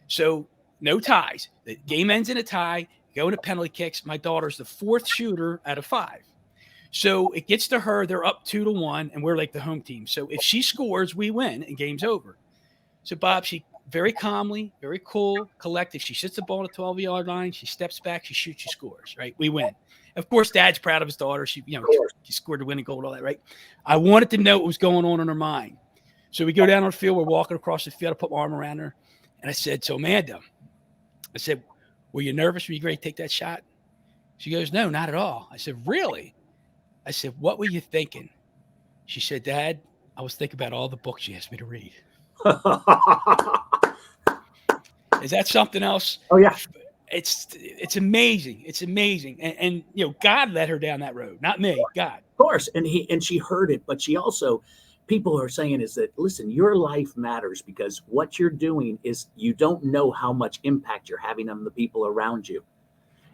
So no ties. The game ends in a tie, go into penalty kicks. My daughter's the 4th shooter out of 5. So it gets to her, they're up 2-1, and we're like the home team. So if she scores, we win, and game's over. So Bob, she very calmly, very cool, collective. She sits the ball on the 12-yard line. She steps back. She shoots. She scores. Right? We win. Of course, Dad's proud of his daughter. She scored the winning goal, all that. Right? I wanted to know what was going on in her mind. So we go down on the field. We're walking across the field. I put my arm around her, and I said, "So Amanda," I said, "Were you nervous? Were you ready to take that shot?" She goes, "No, not at all." I said, "Really?" I said, "What were you thinking?" She said, "Dad, I was thinking about all the books you asked me to read." Is that something else? Oh yeah. It's amazing. It's amazing. And God led her down that road, not me, God. Of course. And she heard it, but she also, people are saying is that, listen, your life matters because what you're doing is you don't know how much impact you're having on the people around you.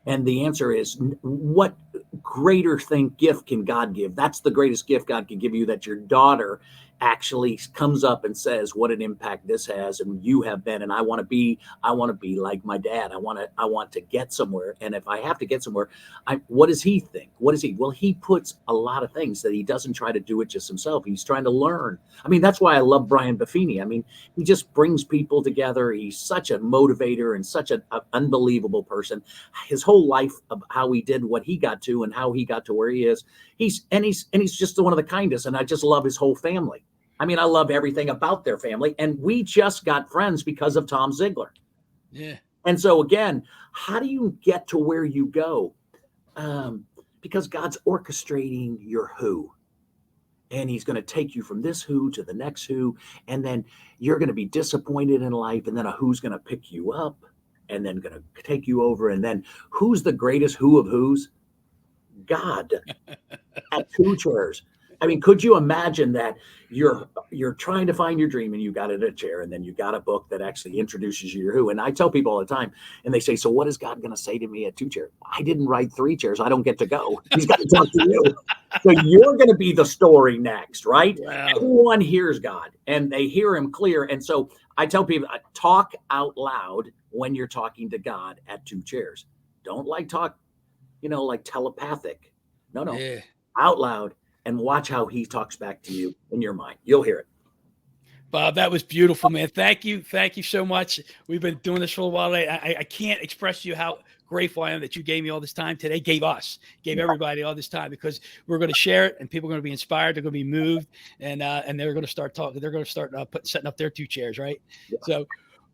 And the answer is, what greater gift can God give? That's the greatest gift God can give you, that your daughter actually comes up and says what an impact this has and you have been, and I want to be like my dad. I want to get somewhere, and if I have to get somewhere, what does he think? Well, he puts a lot of things that he doesn't try to do it just himself. He's trying to learn. I mean, that's why I love Brian Buffini. I mean, he just brings people together. He's such a motivator and such an unbelievable person. His whole life of how he did what he got to and how he got to where he is. He's just one of the kindest, and I just love his whole family. I mean, I love everything about their family, and we just got friends because of Tom Ziegler. Yeah. And so again, how do you get to where you go? Because God's orchestrating your who, and he's going to take you from this who to the next who, and then you're going to be disappointed in life, and then a who's going to pick you up and then going to take you over. And then who's the greatest who of who's? God at 2 chairs. I mean, could you imagine that you're trying to find your dream and you got it a chair, and then you got a book that actually introduces you to your who? And I tell people all the time, and they say, so what is God going to say to me at 2 chairs? I didn't write 3 chairs. I don't get to go. He's got to talk to you. So you're going to be the story next, right? Wow. Everyone hears God and they hear him clear. And so I tell people, talk out loud when you're talking to God at 2 chairs. Don't talk, like telepathic. No, Yeah. Out loud. And watch how he talks back to you in your mind. You'll hear it. Bob, that was beautiful, man. Thank you. Thank you so much. We've been doing this for a while. I can't express to you how grateful I am that you gave me all this time today, gave everybody all this time, because we're going to share it and people are going to be inspired. They're going to be moved, and they're going to start talking. They're going to start setting up their 2 chairs, right? Yeah. So,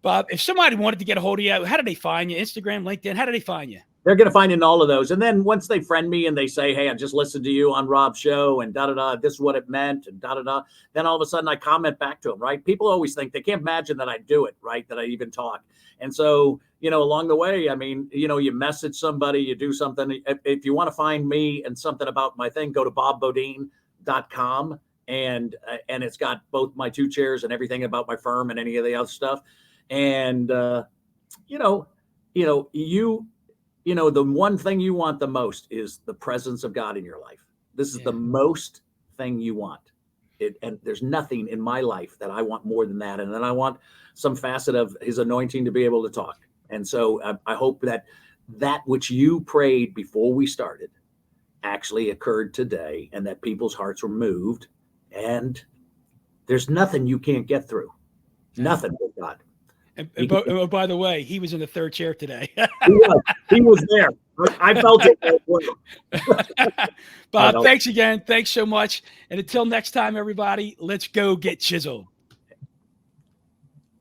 Bob, if somebody wanted to get a hold of you, how do they find you? Instagram, LinkedIn, how do they find you? They're going to find in all of those. And then once they friend me and they say, hey, I just listened to you on Rob's show and da-da-da, this is what it meant and da-da-da, then all of a sudden I comment back to them, right? People always think they can't imagine that I do it, right? That I even talk. And so, along the way, I mean, you message somebody, you do something. If you want to find me and something about my thing, go to bobbeaudine.com and it's got both my 2 chairs and everything about my firm and any of the other stuff. And, the one thing you want the most is the presence of God in your life. This is the most thing you want. And there's nothing in my life that I want more than that. And then I want some facet of his anointing to be able to talk. And so I hope that which you prayed before we started actually occurred today, and that people's hearts were moved. And there's nothing you can't get through. Nothing with God. And by the way, he was in the 3rd chair today. He was there. I felt it. Bob, thanks again. Thanks so much. And until next time, everybody, let's go get chiseled.